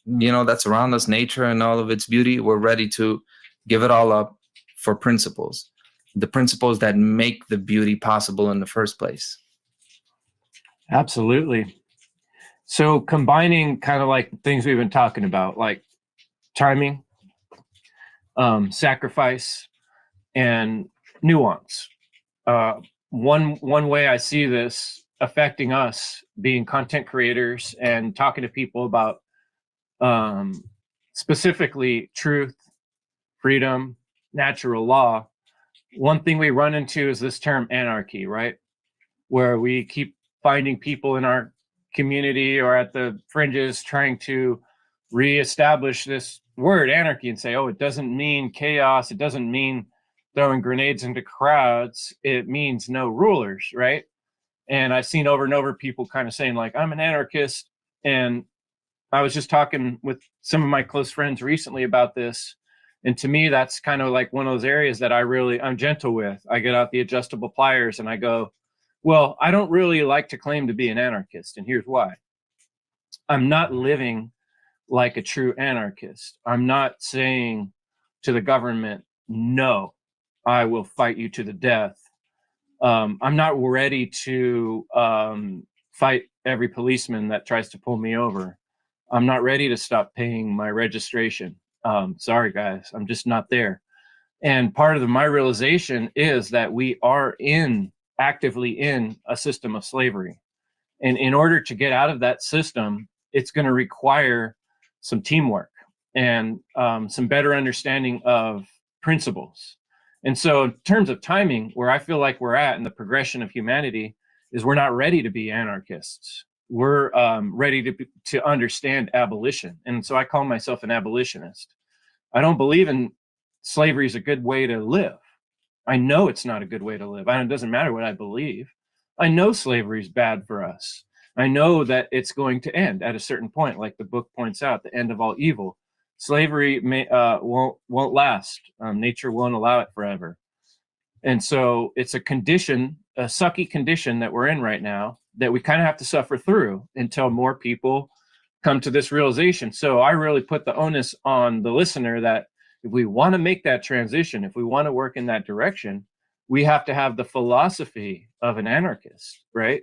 that's around us, nature and all of its beauty, we're ready to give it all up for principles, the principles that make the beauty possible in the first place. Absolutely. So combining kind of like things we've been talking about, like timing, sacrifice, and nuance. One way I see this affecting us being content creators and talking to people about specifically truth, freedom, natural law. One thing we run into is this term anarchy, right? Where we keep finding people in our community or at the fringes trying to reestablish this word anarchy and say, oh, it doesn't mean chaos. It doesn't mean throwing grenades into crowds. It means no rulers, right? And I've seen over and over people kind of saying like, I'm an anarchist. And I was just talking with some of my close friends recently about this. And to me, that's kind of like one of those areas that I'm gentle with. I get out the adjustable pliers and I go, well, I don't really like to claim to be an anarchist. And here's why. I'm not living like a true anarchist. I'm not saying to the government, no, I will fight you to the death. I'm not ready to fight every policeman that tries to pull me over. I'm not ready to stop paying my registration. Sorry, guys, I'm just not there. And part of my realization is that we are actively in a system of slavery. And in order to get out of that system, it's going to require some teamwork and some better understanding of principles. And so in terms of timing, where I feel like we're at in the progression of humanity is we're not ready to be anarchists. We're ready to understand abolition. And so I call myself an abolitionist. I don't believe in slavery is a good way to live. I know it's not a good way to live. It doesn't matter what I believe. I know slavery is bad for us. I know that it's going to end at a certain point, like the book points out, the end of all evil. Slavery won't last. Nature won't allow it forever. And so it's a condition, a sucky condition that we're in right now that we kind of have to suffer through until more people come to this realization. So I really put the onus on the listener that if we want to make that transition, if we want to work in that direction, we have to have the philosophy of an anarchist, right?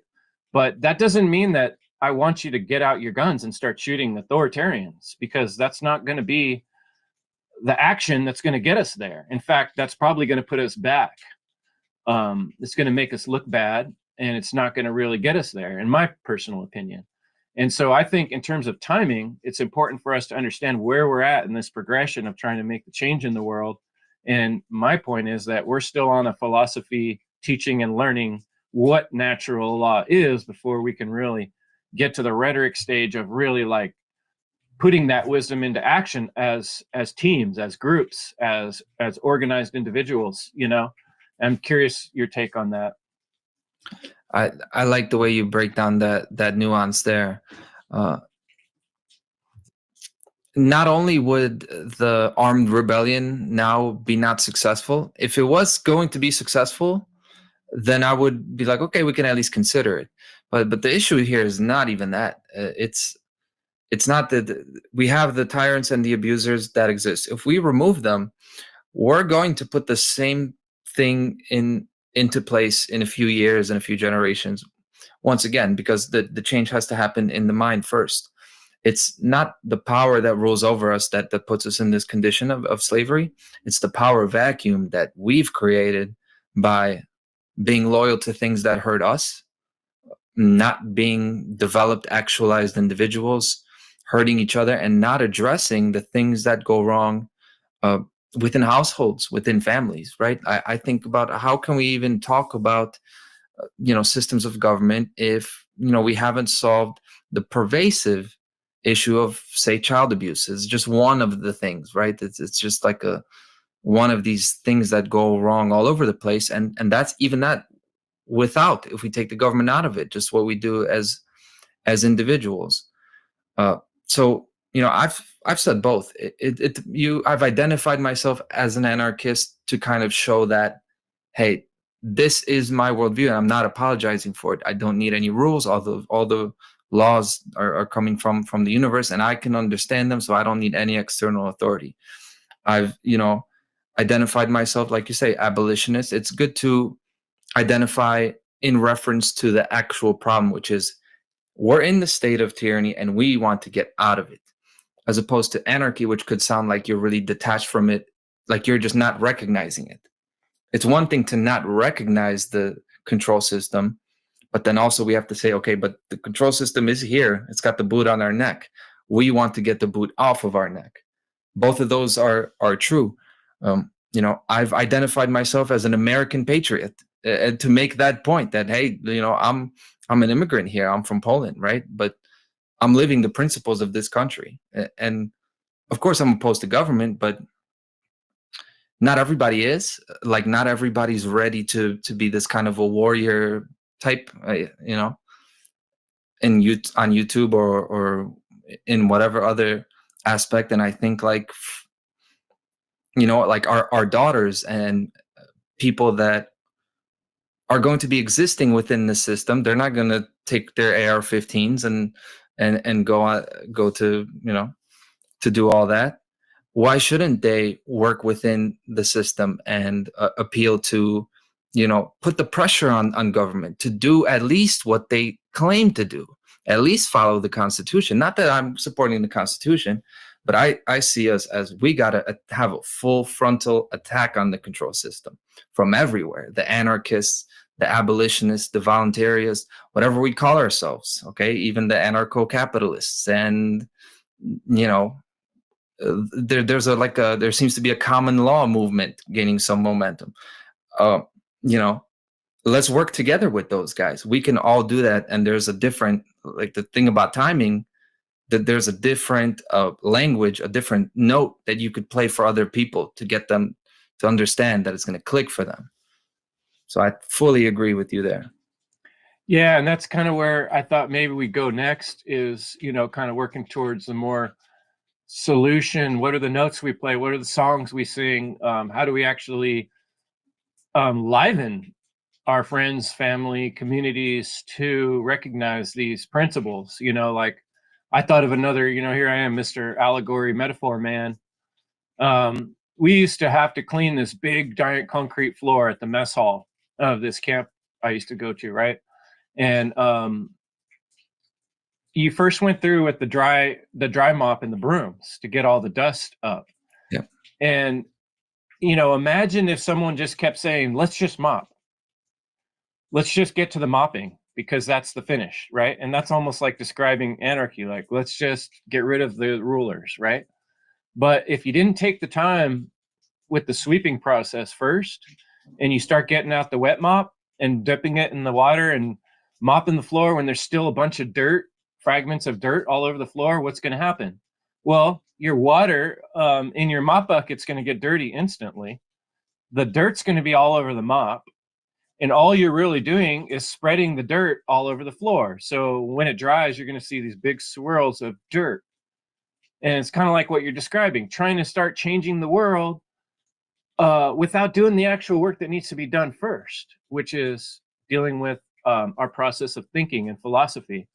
But that doesn't mean that I want you to get out your guns and start shooting authoritarians, because that's not going to be the action that's going to get us there. In fact, that's probably going to put us back. It's going to make us look bad, and it's not going to really get us there, in my personal opinion. And so I think in terms of timing, it's important for us to understand where we're at in this progression of trying to make the change in the world. And my point is that we're still on a philosophy teaching and learning what natural law is before we can really get to the rhetoric stage of really like putting that wisdom into action as teams, as groups, as organized individuals. I'm curious your take on that. I like the way you break down that nuance there. Not only would the armed rebellion now be not successful, if it was going to be successful, then I would be like, okay, we can at least consider it. But the issue here is not even that. It's not that we have the tyrants and the abusers that exist. If we remove them, we're going to put the same thing into place in a few years and a few generations. Once again, because the change has to happen in the mind first. It's not the power that rules over us that puts us in this condition of slavery. It's the power vacuum that we've created by being loyal to things that hurt us, not being developed, actualized individuals, hurting each other, and not addressing the things that go wrong within households, within families, right? I think about how can we even talk about systems of government if we haven't solved the pervasive issue of, say, child abuse. Is just one of the things, right? It's just like one of these things that go wrong all over the place, and that's even that without, if we take the government out of it, just what we do as individuals. So I've said both. I've identified myself as an anarchist to kind of show that, hey, this is my worldview, and I'm not apologizing for it. I don't need any rules. All the laws are coming from the universe, and I can understand them, so I don't need any external authority. I've identified myself, like you say, abolitionist. It's good to identify in reference to the actual problem, which is we're in the state of tyranny and we want to get out of it, as opposed to anarchy, which could sound like you're really detached from it, like you're just not recognizing it. It's one thing to not recognize the control system, but then also we have to say, okay, but the control system is here. It's got the boot on our neck. We want to get the boot off of our neck. Both of those are true. I've identified myself as an American patriot to make that point that, hey, I'm an immigrant here. I'm from Poland, right? But I'm living the principles of this country. And of course, I'm opposed to government, but not everybody is. Like, not everybody's ready to be this kind of a warrior type, on YouTube or in whatever other aspect. And I think like our daughters and people that are going to be existing within the system, they're not going to take their AR-15s and go to to do all that. Why shouldn't they work within the system and appeal to put the pressure on government to do at least what they claim to do, at least follow the Constitution? Not that I'm supporting the Constitution, but I see us as we got to have a full frontal attack on the control system from everywhere. The anarchists, the abolitionists, the voluntarists, whatever we call ourselves, okay? Even the anarcho-capitalists. And, there seems to be a common law movement gaining some momentum. Let's work together with those guys. We can all do that. And there's a different, like the thing about timing, that there's a different language, a different note that you could play for other people to get them to understand that it's going to click for them. So I fully agree with you there. Yeah, and that's kind of where I thought maybe we go next is, kind of working towards the more solution. What are the notes we play? What are the songs we sing? How do we actually liven our friends, family, communities to recognize these principles? Like I thought of another, here I am, Mr. Allegory Metaphor Man. We used to have to clean this big giant concrete floor at the mess hall of this camp I used to go to, right? And you first went through with the dry mop and the brooms to get all the dust up. Yeah. And imagine if someone just kept saying, let's just mop. Let's just get to the mopping because that's the finish, right? And that's almost like describing anarchy, like let's just get rid of the rulers, right? But if you didn't take the time with the sweeping process first, and you start getting out the wet mop and dipping it in the water and mopping the floor when there's still a bunch of dirt, fragments of dirt all over the floor, what's going to happen? Well, your water in your mop bucket's going to get dirty instantly. The dirt's going to be all over the mop. And all you're really doing is spreading the dirt all over the floor. So when it dries, you're going to see these big swirls of dirt. And it's kind of like what you're describing, trying to start changing the world without doing the actual work that needs to be done first, which is dealing with our process of thinking and philosophy.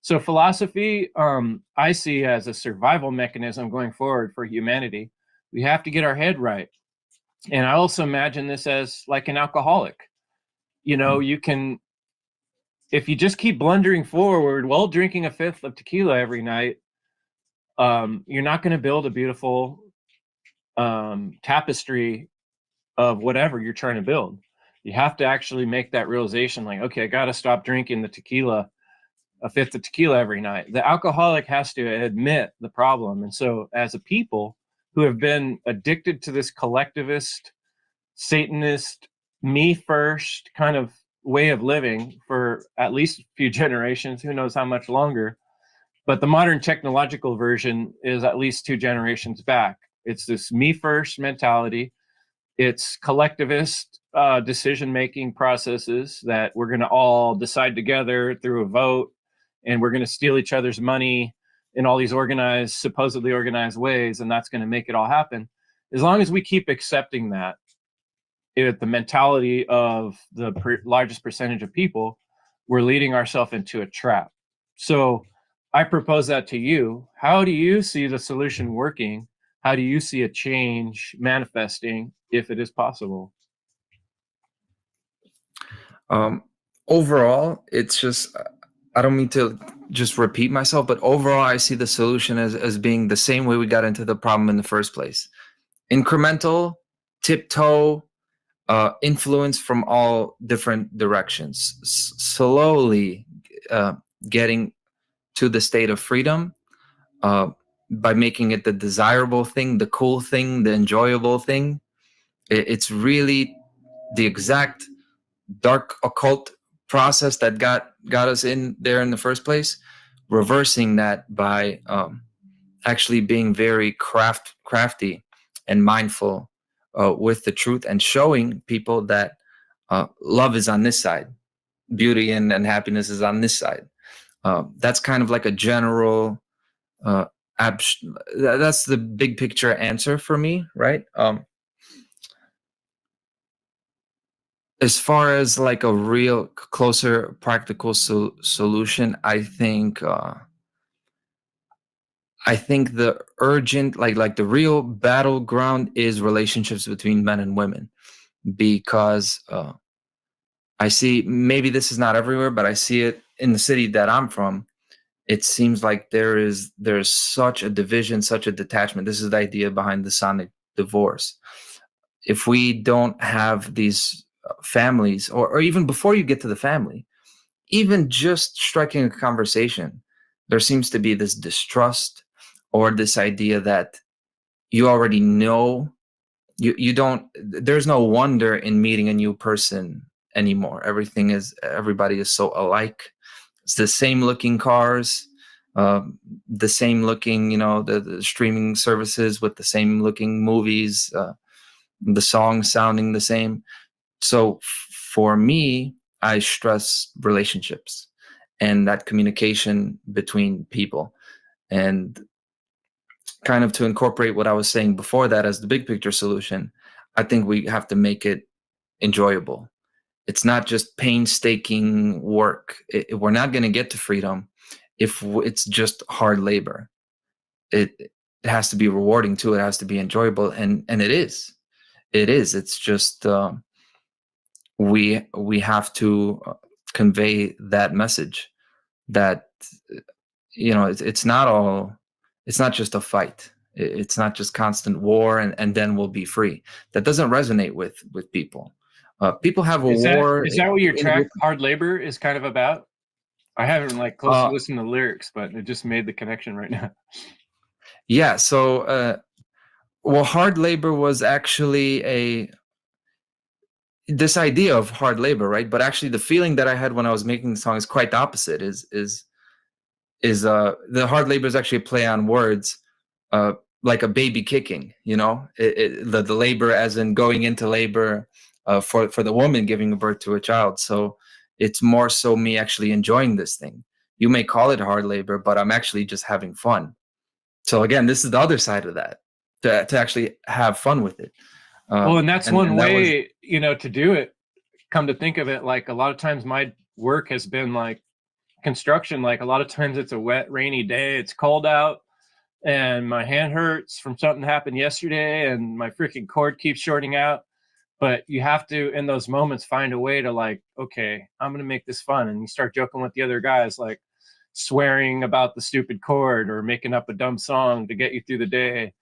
So philosophy, I see as a survival mechanism going forward for humanity. We have to get our head right. And I also imagine this as like an alcoholic. You can, if you just keep blundering forward while drinking a fifth of tequila every night, you're not going to build a beautiful tapestry of whatever you're trying to build. You have to actually make that realization, like, okay, I got to stop drinking the tequila, a fifth of tequila every night. The alcoholic has to admit the problem. And so as a people who have been addicted to this collectivist, Satanist, me first kind of way of living for at least a few generations, who knows how much longer, but the modern technological version is at least 2 generations back. It's this me first mentality. It's collectivist decision-making processes that we're going to all decide together through a vote, and we're going to steal each other's money in all these organized, supposedly organized ways, and that's going to make it all happen. As long as we keep accepting that, the mentality of the largest percentage of people, we're leading ourselves into a trap. So I propose that to you. How do you see the solution working? How do you see a change manifesting, if it is possible? Overall, it's just, I don't mean to just repeat myself, but overall, I see the solution as being the same way we got into the problem in the first place. Incremental, tiptoe, influence from all different directions, slowly getting to the state of freedom by making it the desirable thing, the cool thing, the enjoyable thing. It's really the exact dark occult process that got us in there in the first place, reversing that by actually being very crafty and mindful with the truth, and showing people that love is on this side, beauty and happiness is on this side. That's kind of like a general that's the big picture answer for me, right? As far as like a real closer practical solution, I think the urgent, like the real battleground is relationships between men and women, because I see, maybe this is not everywhere, but I see it in the city that I'm from. It seems like there's such a division, such a detachment. This is the idea behind the sonic divorce. If we don't have these families, or even before you get to the family, even just striking a conversation, there seems to be this distrust, or this idea that you already know, you don't, there's no wonder in meeting a new person anymore. Everybody is so alike. It's the same looking cars, the same looking, the streaming services with the same looking movies, the songs sounding the same. So for me, I stress relationships and that communication between people. And kind of to incorporate what I was saying before that as the big picture solution, I think we have to make it enjoyable. It's not just painstaking work. We're not going to get to freedom if it's just hard labor. It has to be rewarding too. It has to be enjoyable, and it is. It is. It's just we have to convey that message that, it's not just a fight. It's not just constant war and then we'll be free. That doesn't resonate with people. People have a Is that war. what your track Hard Labor is kind of about? I haven't like closely listened to the lyrics, but it just made the connection right now. Yeah. So, well, Hard Labor was actually this idea of hard labor, right? But actually, the feeling that I had when I was making the song is quite the opposite. The hard labor is actually a play on words, like a baby kicking. The labor as in going into labor, for the woman giving birth to a child. So it's more so me actually enjoying this thing. You may call it hard labor, but I'm actually just having fun. So again, this is the other side of that, to actually have fun with it. Well, and that's one and that was, way, to do it. Come to think of it, like a lot of times my work has been like construction. Like a lot of times it's a wet, rainy day. It's cold out and my hand hurts from something that happened yesterday and my freaking cord keeps shorting out. But you have to, in those moments, find a way to like, okay, I'm going to make this fun. And you start joking with the other guys, like swearing about the stupid chord or making up a dumb song to get you through the day.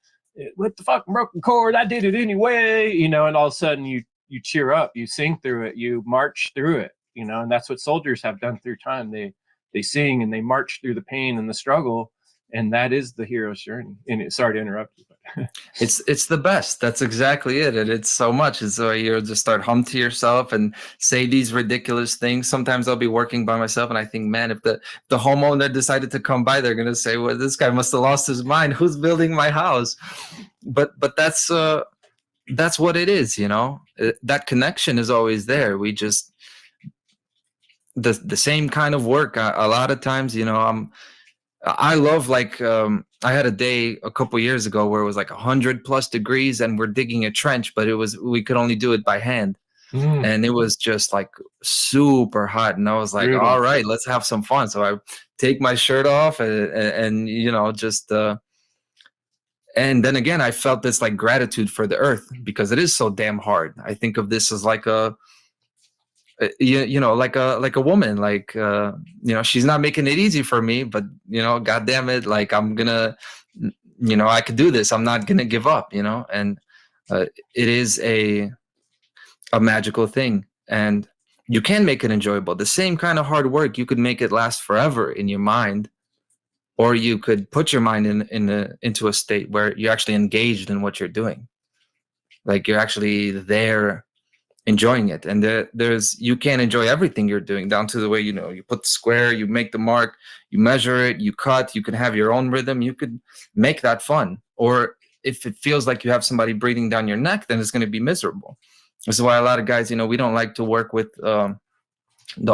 With the fucking broken chord, I did it anyway, and all of a sudden you cheer up, you sing through it, you march through it, and that's what soldiers have done through time. They sing and they march through the pain and the struggle, and that is the hero's journey. And sorry to interrupt you, but it's the best. That's exactly it. And it's so much. It's you'll just start hum to yourself and say these ridiculous things. Sometimes I'll be working by myself and I think, man, if the homeowner decided to come by, they're gonna say, well, this guy must have lost his mind. Who's building my house? But that's what it is, that connection is always there. We just the same kind of work. A lot of times, I love, like, I had a day a couple years ago where it was like 100+ degrees and we're digging a trench, but we could only do it by hand. And it was just like super hot. And I was like, brutal. All right, let's have some fun. So I take my shirt off and just, and then again, I felt this like gratitude for the earth because it is so damn hard. I think of this as like like a woman, like, she's not making it easy for me, but god damn it, like I'm gonna, I could do this. I'm not gonna give up, and it is a magical thing, and you can make it enjoyable. The same kind of hard work, you could make it last forever in your mind, or you could put your mind into a state where you're actually engaged in what you're doing, like you're actually there enjoying it. And you can't enjoy everything you're doing, down to the way, you put the square, you make the mark, you measure it, you cut, you can have your own rhythm, you could make that fun. Or if it feels like you have somebody breathing down your neck, then it's going to be miserable. This is why a lot of guys, we don't like to work with the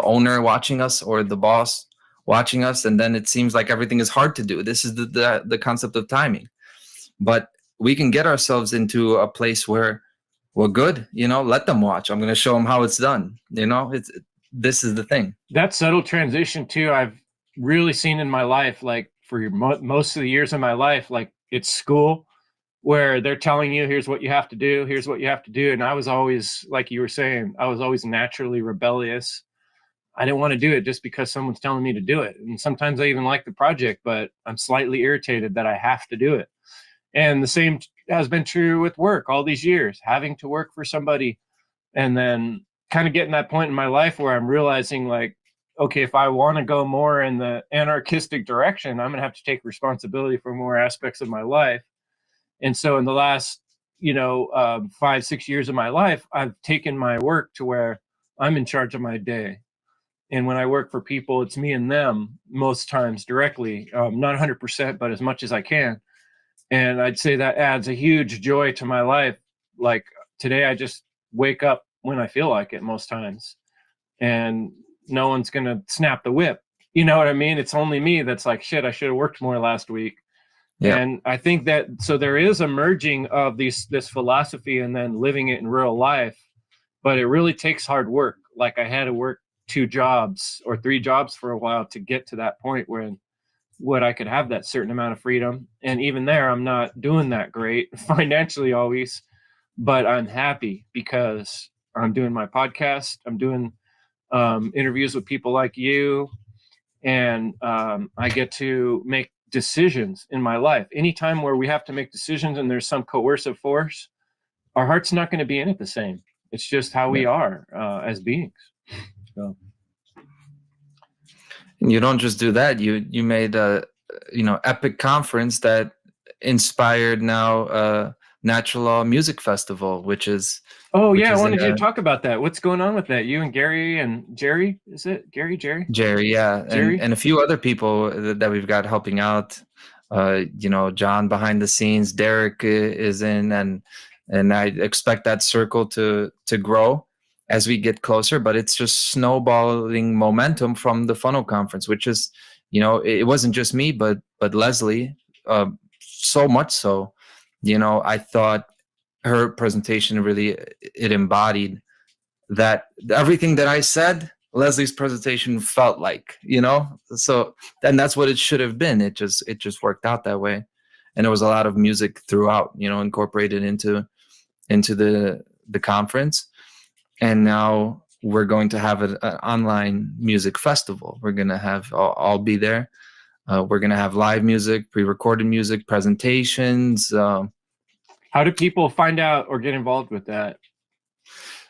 owner watching us or the boss watching us, and then it seems like everything is hard to do. This is the concept of timing. But we can get ourselves into a place where, well, good, let them watch. I'm going to show them how it's done. This is the thing. That subtle transition too, I've really seen in my life, like for most of the years of my life, like it's school where they're telling you, here's what you have to do. Here's what you have to do. And I was always, like you were saying, I was always naturally rebellious. I didn't want to do it just because someone's telling me to do it. And sometimes I even like the project, but I'm slightly irritated that I have to do it. And the same has been true with work all these years, having to work for somebody, and then kind of getting that point in my life where I'm realizing, like, okay, if I want to go more in the anarchistic direction, I'm going to have to take responsibility for more aspects of my life. And so in the last, 5-6 years of my life, I've taken my work to where I'm in charge of my day. And when I work for people, it's me and them most times directly, not 100%, but as much as I can. And I'd say that adds a huge joy to my life. Like today, I just wake up when I feel like it most times. And no one's going to snap the whip. You know what I mean? It's only me that's like, shit, I should have worked more last week. Yeah. And I think that, so there is a merging of this philosophy and then living it in real life. But it really takes hard work. Like I had to work 2 jobs or 3 jobs for a while to get to that point where I could have that certain amount of freedom. And even there, I'm not doing that great financially always, but I'm happy because I'm doing my podcast. I'm doing interviews with people like you, and I get to make decisions in my life. Anytime where we have to make decisions and there's some coercive force, our heart's not going to be in it the same. It's just how we are as beings. So. And you don't just do that. You made a epic conference that inspired now Natural Law Music Festival, which is I wanted you to talk about that. What's going on with that? You and Gary and Jerry, is it Jerry? Jerry, yeah, Jerry? And a few other people that we've got helping out. John behind the scenes, Derek is in, and I expect that circle to grow as we get closer. But it's just snowballing momentum from the Funnel Conference, which is, it wasn't just me, but Leslie, so much so. I thought her presentation really, it embodied that everything that I said, Leslie's presentation felt like, so, and that's what it should have been. It just worked out that way. And there was a lot of music throughout, incorporated into the conference. And now we're going to have an online music festival. We're going to have, I'll be there. We're going to have live music, pre-recorded music, presentations. How do people find out or get involved with that?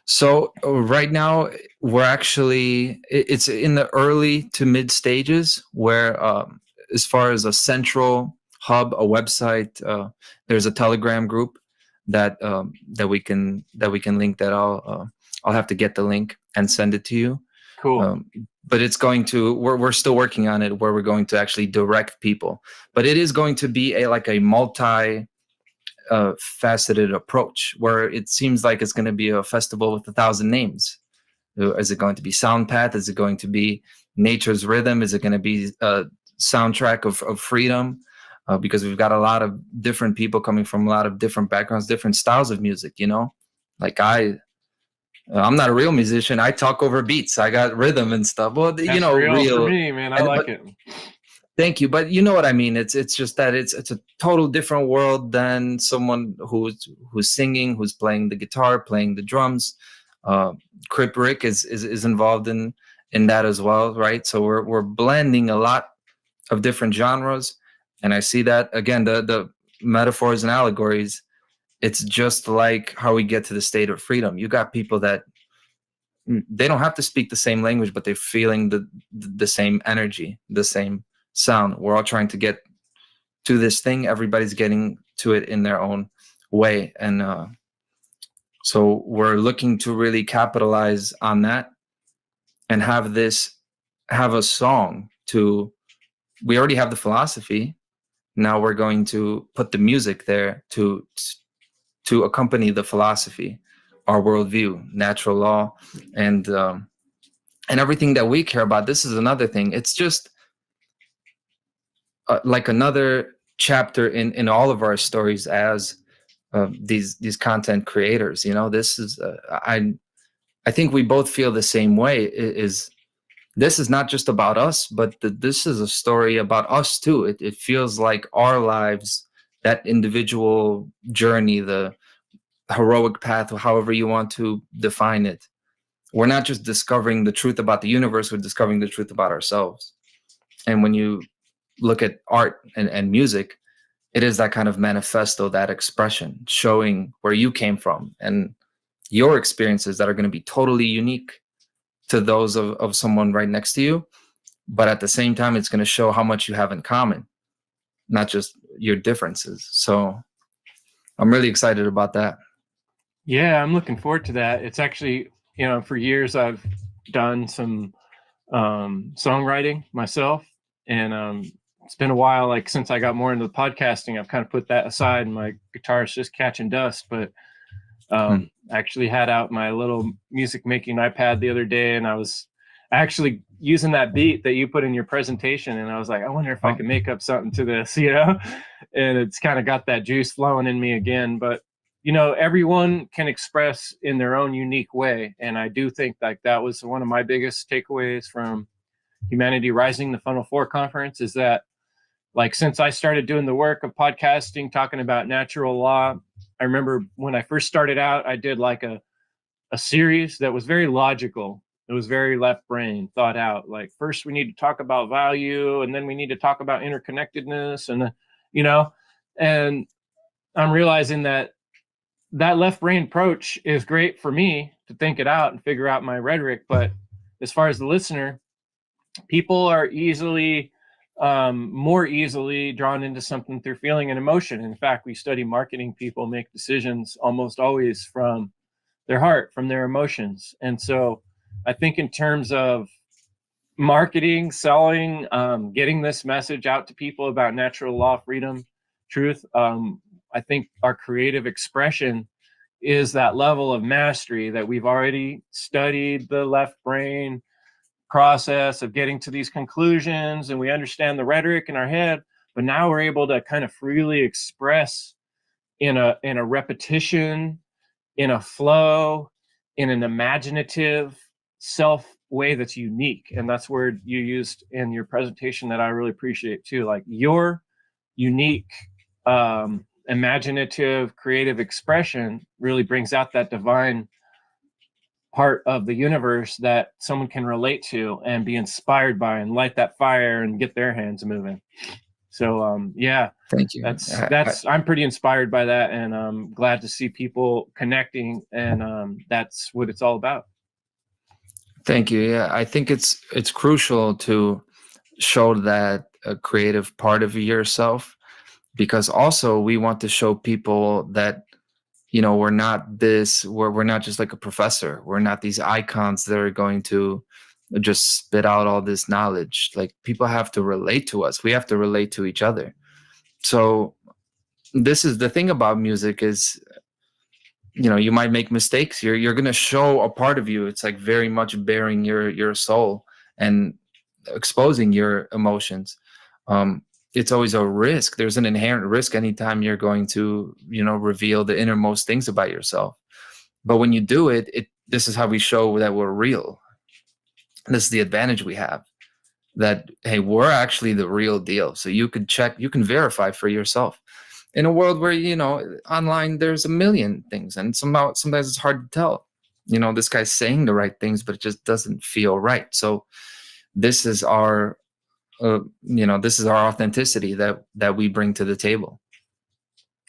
So right now we're actually, it's in the early to mid stages where as far as a central hub, a website, there's a Telegram group that we can link. That I'll have to get the link and send it to you. Cool. But it's going to, we're still working on it, where we're going to actually direct people. But it is going to be a multi faceted approach, where it seems like it's going to be a festival with 1,000 names. Is it going to be sound path? Is it going to be nature's rhythm? Is it going to be a soundtrack of freedom? Because we've got a lot of different people coming from a lot of different backgrounds, different styles of music. Like I'm not a real musician. I talk over beats. I got rhythm and stuff. Well, that's real for me, man. I like it. Thank you, but you know what I mean. It's just that it's a total different world than someone who's singing, who's playing the guitar, playing the drums. Crip Rick is involved in that as well, right? So we're blending a lot of different genres, and I see that again. The metaphors and allegories. It's just like how we get to the state of freedom. You got people that they don't have to speak the same language, but they're feeling the same energy, the same sound. We're all trying to get to this thing. Everybody's getting to it in their own way. And so we're looking to really capitalize on that and have a song we already have the philosophy. Now we're going to put the music there to accompany the philosophy, our worldview, natural law, and everything that we care about. This is another thing. It's just like another chapter in all of our stories as these content creators. This is I think we both feel the same way. This is not just about us, but this is a story about us too. It feels like our lives, that individual journey, the heroic path, or however you want to define it. We're not just discovering the truth about the universe, we're discovering the truth about ourselves. And when you look at art and music, it is that kind of manifesto, that expression, showing where you came from and your experiences that are going to be totally unique to those of someone right next to you. But at the same time, it's going to show how much you have in common, not just your differences. So I'm really excited about that. Yeah, I'm looking forward to that. It's actually, for years I've done some songwriting myself, and it's been a while, like since I got more into the podcasting, I've kind of put that aside and my guitar is just catching dust. But I actually had out my little music making iPad the other day, and I was actually using that beat that you put in your presentation, and I was like, I wonder if I can make up something to this, and it's kind of got that juice flowing in me again. But everyone can express in their own unique way, and I do think like that was one of my biggest takeaways from Humanity Rising, the Funnel 4 conference, is that like since I started doing the work of podcasting, talking about natural law, I remember when I first started out, I did like a series that was very logical, It was very left brain, thought out. Like, first we need to talk about value, and then we need to talk about interconnectedness, and you know, and I'm realizing that left brain approach is great for me to think it out and figure out my rhetoric. But as far as the listener, people are easily, more easily drawn into something through feeling and emotion. In fact, we study marketing people make decisions almost always from their heart, from their emotions. And so I think in terms of marketing, selling, getting this message out to people about natural law, freedom, truth, I think our creative expression is that level of mastery that we've already studied the left brain process of getting to these conclusions, and we understand the rhetoric in our head, but now we're able to kind of freely express in a repetition, in a flow, in an imaginative self way that's unique. And that's word you used in your presentation that I really appreciate too. Like, your unique, imaginative, creative expression really brings out that divine part of the universe that someone can relate to and be inspired by and light that fire and get their hands moving. So yeah, Thank you. I'm pretty inspired by that, and I'm glad to see people connecting, and that's what it's all about. Thank you. Yeah, I think it's crucial to show that a creative part of yourself, because also we want to show people that, you know, we're not just like a professor. We're not these icons that are going to just spit out all this knowledge. Like, people have to relate to us. We have to relate to each other. So this is the thing about music is, you know, you might make mistakes. You're going to show a part of you. It's like very much bearing your soul and exposing your emotions. It's always a risk. There's an inherent risk anytime you're going to, you know, reveal the innermost things about yourself. But when you do it, this is how we show that we're real. This is the advantage we have, that, hey, we're actually the real deal. So you can check, you can verify for yourself. In a world where, you know, online there's a million things, and sometimes it's hard to tell, you know, this guy's saying the right things, but it just doesn't feel right. So this is our, this is our authenticity that we bring to the table.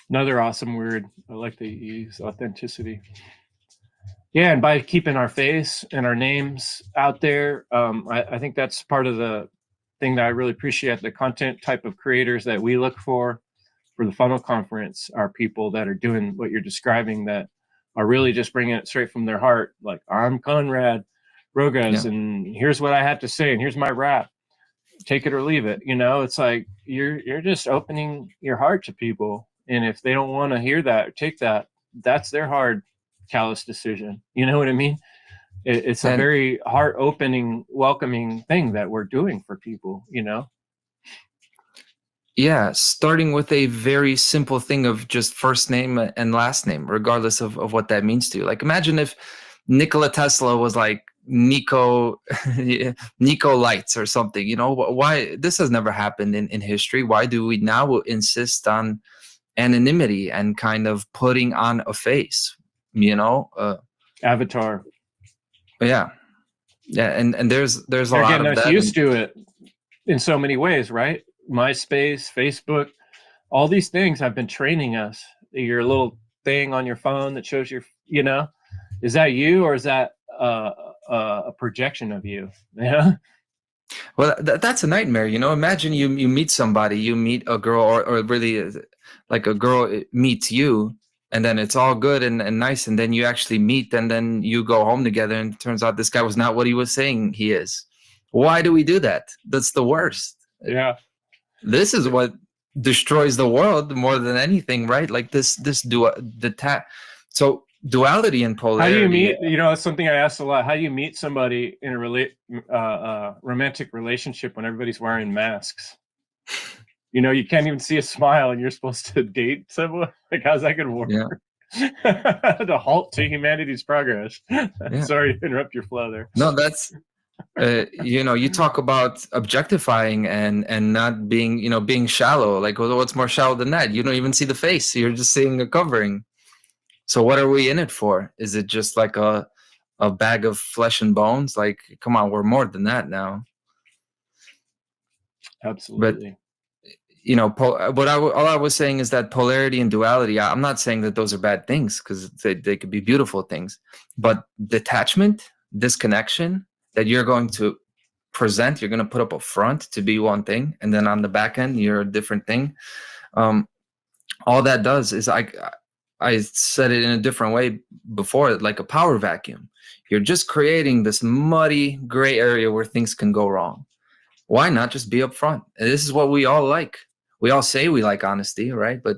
Another awesome word. I like that you use authenticity. Yeah, and by keeping our face and our names out there, I think that's part of the thing that I really appreciate. The content type of creators that we look for the Funnel Conference are people that are doing what you're describing, that are really just bringing it straight from their heart. Like, I'm Konrad Rogoz, yeah, and here's what I have to say, and here's my rap. Take it or leave it. You know, it's like you're just opening your heart to people, and if they don't want to hear that or take that, that's their hard, callous decision. You know what I mean? It's a very heart-opening, welcoming thing that we're doing for people, you know? Yeah, starting with a very simple thing of just first name and last name, regardless of what that means to you. Like, imagine if Nikola Tesla was like Nico Lights or something. You know, why this has never happened in history? Why do we now insist on anonymity and kind of putting on a face? You know, avatar. Yeah, and there's a lot of that. Getting us used to it in so many ways, right? MySpace, Facebook, all these things have been training us. Your little thing on your phone that shows your, you know, is that you, or is that a projection of you? Yeah. Well, that's a nightmare. You know, imagine you meet somebody, you meet a girl, or really like a girl meets you, and then it's all good and nice, and then you actually meet, and then you go home together, and it turns out this guy was not what he was saying he is. Why do we do that? That's the worst. Yeah. This is what destroys the world more than anything, right? Like so duality and polarity. How do you meet? You know, it's something I asked a lot. How do you meet somebody in a romantic relationship when everybody's wearing masks? You know, you can't even see a smile, and you're supposed to date someone. Like, how's that gonna work? Yeah. The halt to humanity's progress. Yeah. Sorry to interrupt your flow there. No, that's. You know, you talk about objectifying and not being, you know, being shallow. Like, well, what's more shallow than that? You don't even see the face. You're just seeing a covering. So what are we in it for? Is it just like a a bag of flesh and bones. Like, come on, we're more than that now. Absolutely. But you know, all I was saying is that polarity and duality. I'm not saying that those are bad things, because they could be beautiful things. But detachment, disconnection, that you're going to present, you're going to put up a front to be one thing, and then on the back end you're a different thing. All that does is, I said it in a different way before, like a power vacuum. You're just creating this muddy gray area where things can go wrong. Why not just be upfront? And this is what we all like. We all say we like honesty, right? But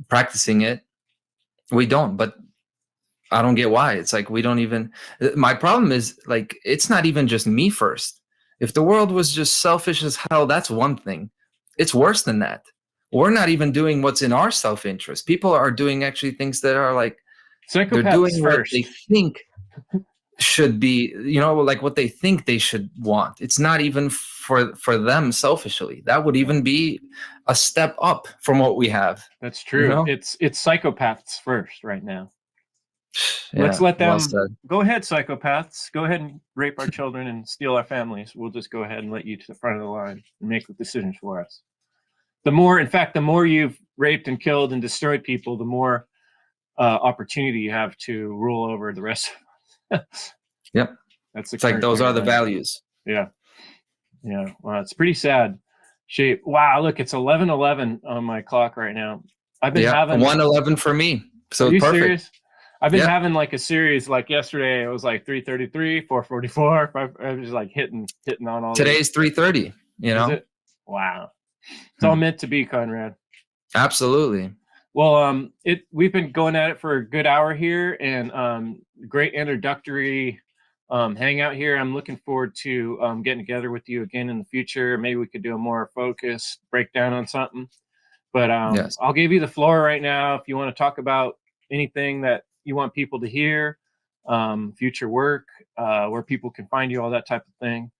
practicing it, we don't. But I don't get why. It's like, we don't even. My problem is, like, it's not even just me first. If the world was just selfish as hell, that's one thing. It's worse than that. We're not even doing what's in our self-interest. People are doing actually things that are like, they're doing Psychopaths what first. they think should be, you know, like what they think they should want. It's not even for them selfishly. That would even be a step up from what we have. That's true. You know? It's psychopaths first right now. Yeah, Let's let them well said. go ahead, psychopaths. Go ahead and rape our children and steal our families. We'll just go ahead and let you to the front of the line and make the decisions for us. The more you've raped and killed and destroyed people, the more opportunity you have to rule over the rest of us. Yep. That's It's like, those are the values. Yeah. Yeah. Wow. It's pretty sad shape. Wow. Look, it's 11:11 on my clock right now. I've been having 1:11 for me. So are you perfect. serious? I've been having like a series. Like yesterday, it was like 3:33, 4:44. I was just like hitting on all. Today's 3:30. You know. Is it? Wow. It's all meant to be, Konrad. Absolutely. Well, we've been going at it for a good hour here, and great introductory hangout here. I'm looking forward to getting together with you again in the future. Maybe we could do a more focused breakdown on something. But Yes. I'll give you the floor right now if you want to talk about anything that you want people to hear, future work, where people can find you, all that type of thing.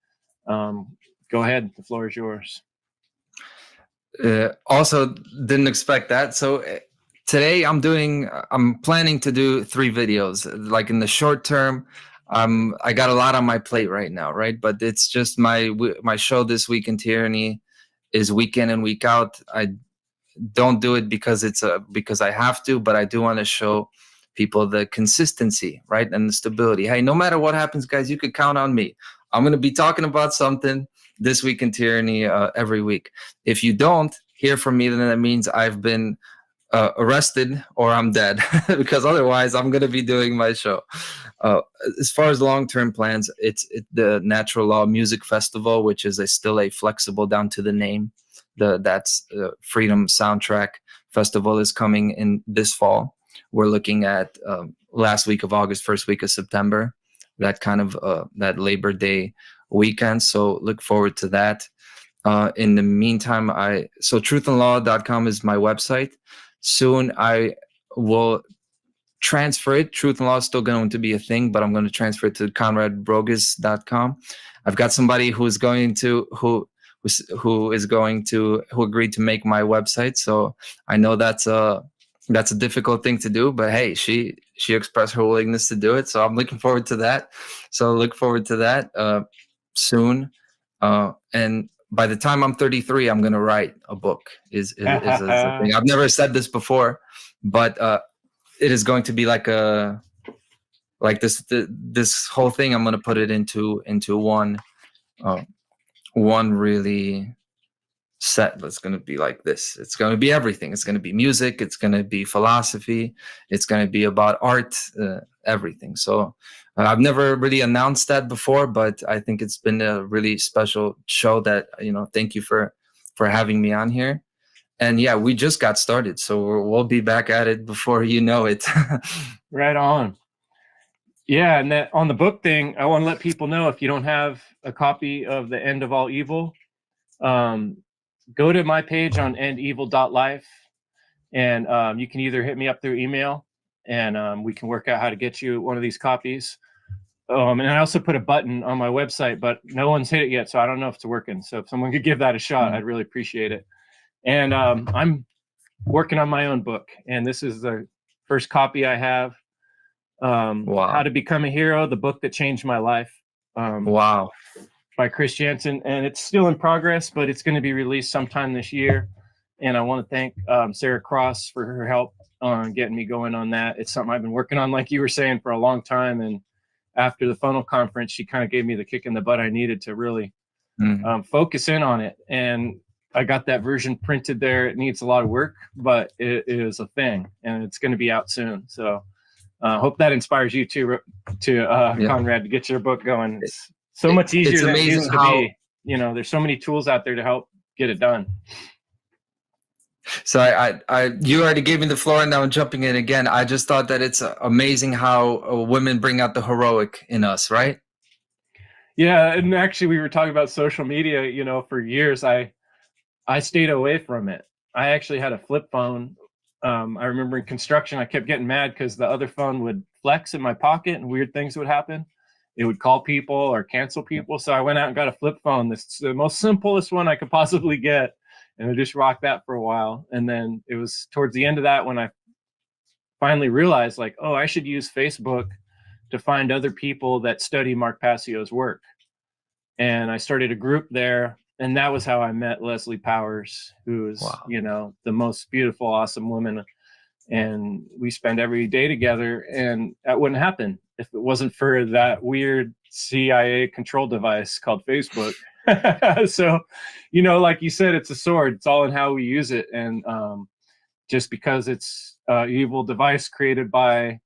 Go ahead. The floor is yours. Also didn't expect that. So today I'm planning to do 3 videos. Like, in the short term, I got a lot on my plate right now, right? But it's just my show This Week in Tyranny is week in and week out. I don't do it because because I have to, but I do want to show people the consistency, right? And the stability. Hey, no matter what happens, guys, you could count on me. I'm going to be talking about something This Week in Tyranny every week. If you don't hear from me, then that means I've been arrested or I'm dead, because otherwise I'm going to be doing my show. As far as long-term plans, it's the Natural Law Music Festival, which is still a flexible down to the name. That's Freedom Soundtrack Festival is coming in this fall. We're looking at last week of August, first week of September, that kind of that Labor Day weekend. So look forward to that. In the meantime, so truthandlaw.com is my website. Soon I will transfer it. Truth and Law is still going to be a thing, but I'm going to transfer it to konradrogoz.com. I've got somebody who agreed to make my website. So I know that's a difficult thing to do, but hey, she expressed her willingness to do it. So I'm looking forward to that. So look forward to that soon. And by the time I'm 33, I'm going to write a book is a thing. I've never said this before, but it is going to be like this whole thing. I'm going to put it into one really set that's going to be like this. It's going to be everything. It's going to be music. It's going to be philosophy. It's going to be about art, everything. So I've never really announced that before, but I think it's been a really special show that, thank you for having me on here. And yeah, we just got started. So we'll be back at it before you know it. Right on. Yeah. And that on the book thing, I want to let people know, if you don't have a copy of The End of All Evil, go to my page on endevil.life, and you can either hit me up through email, and we can work out how to get you one of these copies. And I also put a button on my website, but no one's hit it yet, so I don't know if it's working. So if someone could give that a shot, I'd really appreciate it. And I'm working on my own book, and this is the first copy I have. How Wow. to Become a Hero, the book that changed my life, Wow. by Chris Jansen. And it's still in progress, but it's going to be released sometime this year. And I want to thank Sarah Cross for her help on getting me going on that. It's something I've been working on, like you were saying, for a long time. And after the funnel conference, she kind of gave me the kick in the butt I needed to really focus in on it. And I got that version printed there. It needs a lot of work, but it is a thing, and it's going to be out soon. So hope that inspires you too, Konrad, to get your book going. It's so much easier It's than it amazing used to how, be. You know, there's so many tools out there to help get it done. so you already gave me the floor, and now I'm jumping in again. I just thought that it's amazing how women bring out the heroic in us, right? Yeah, and actually, we were talking about social media. You know, for years, I stayed away from it. I actually had a flip phone. I remember in construction, I kept getting mad because the other phone would flex in my pocket and weird things would happen. It would call people or cancel people. So I went out and got a flip phone. This is the most simplest one I could possibly get. And I just rocked that for a while. And then it was towards the end of that when I finally realized, like, oh, I should use Facebook to find other people that study Mark Passio's work. And I started a group there. And that was how I met Leslie Powers, who is, Wow. you know, the most beautiful, awesome woman. And we spend every day together. And that wouldn't happen if it wasn't for that weird CIA control device called Facebook. So, you know, like you said, it's a sword. It's all in how we use it. And just because it's an evil device created by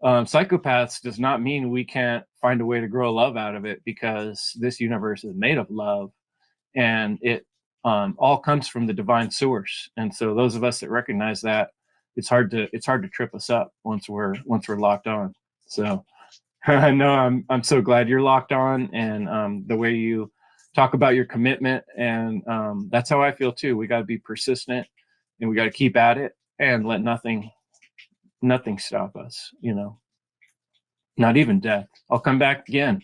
psychopaths does not mean we can't find a way to grow love out of it, because this universe is made of love, and it all comes from the divine source. And so those of us that recognize that, it's hard to trip us up once we're locked on. So I know I'm so glad you're locked on, and the way you talk about your commitment, and that's how I feel too. We got to be persistent, and we got to keep at it, and let nothing stop us, you know, not even death. I'll come back again.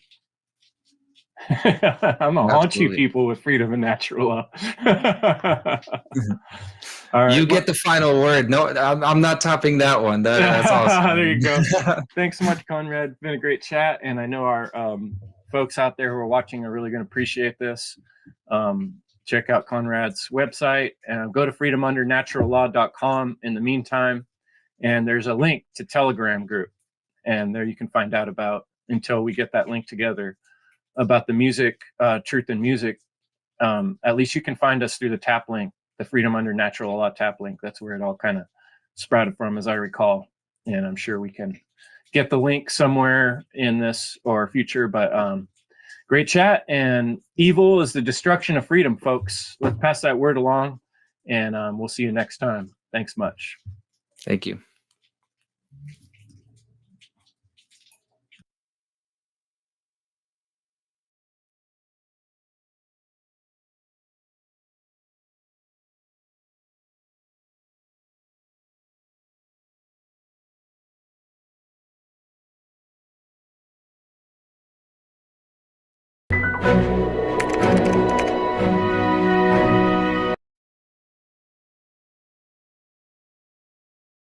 I'm gonna haunt you Absolutely. people with freedom and natural love. All right. You get the final word. No, I'm not topping that one. That's awesome. There you go. Thanks so much, Konrad. It's been a great chat, and I know our folks out there who are watching are really going to appreciate this. Check out Konrad's website and go to freedomundernaturallaw.com in the meantime. And there's a link to Telegram group, and there you can find out about, until we get that link together, about the music, Truth in Music. At least you can find us through the tap link, the Freedom Under Natural Law tap link. That's where it all kind of sprouted from, as I recall. And I'm sure we can get the link somewhere in this or future. But great chat. And evil is the destruction of freedom, folks. Let's pass that word along, and we'll see you next time. Thanks much. Thank you.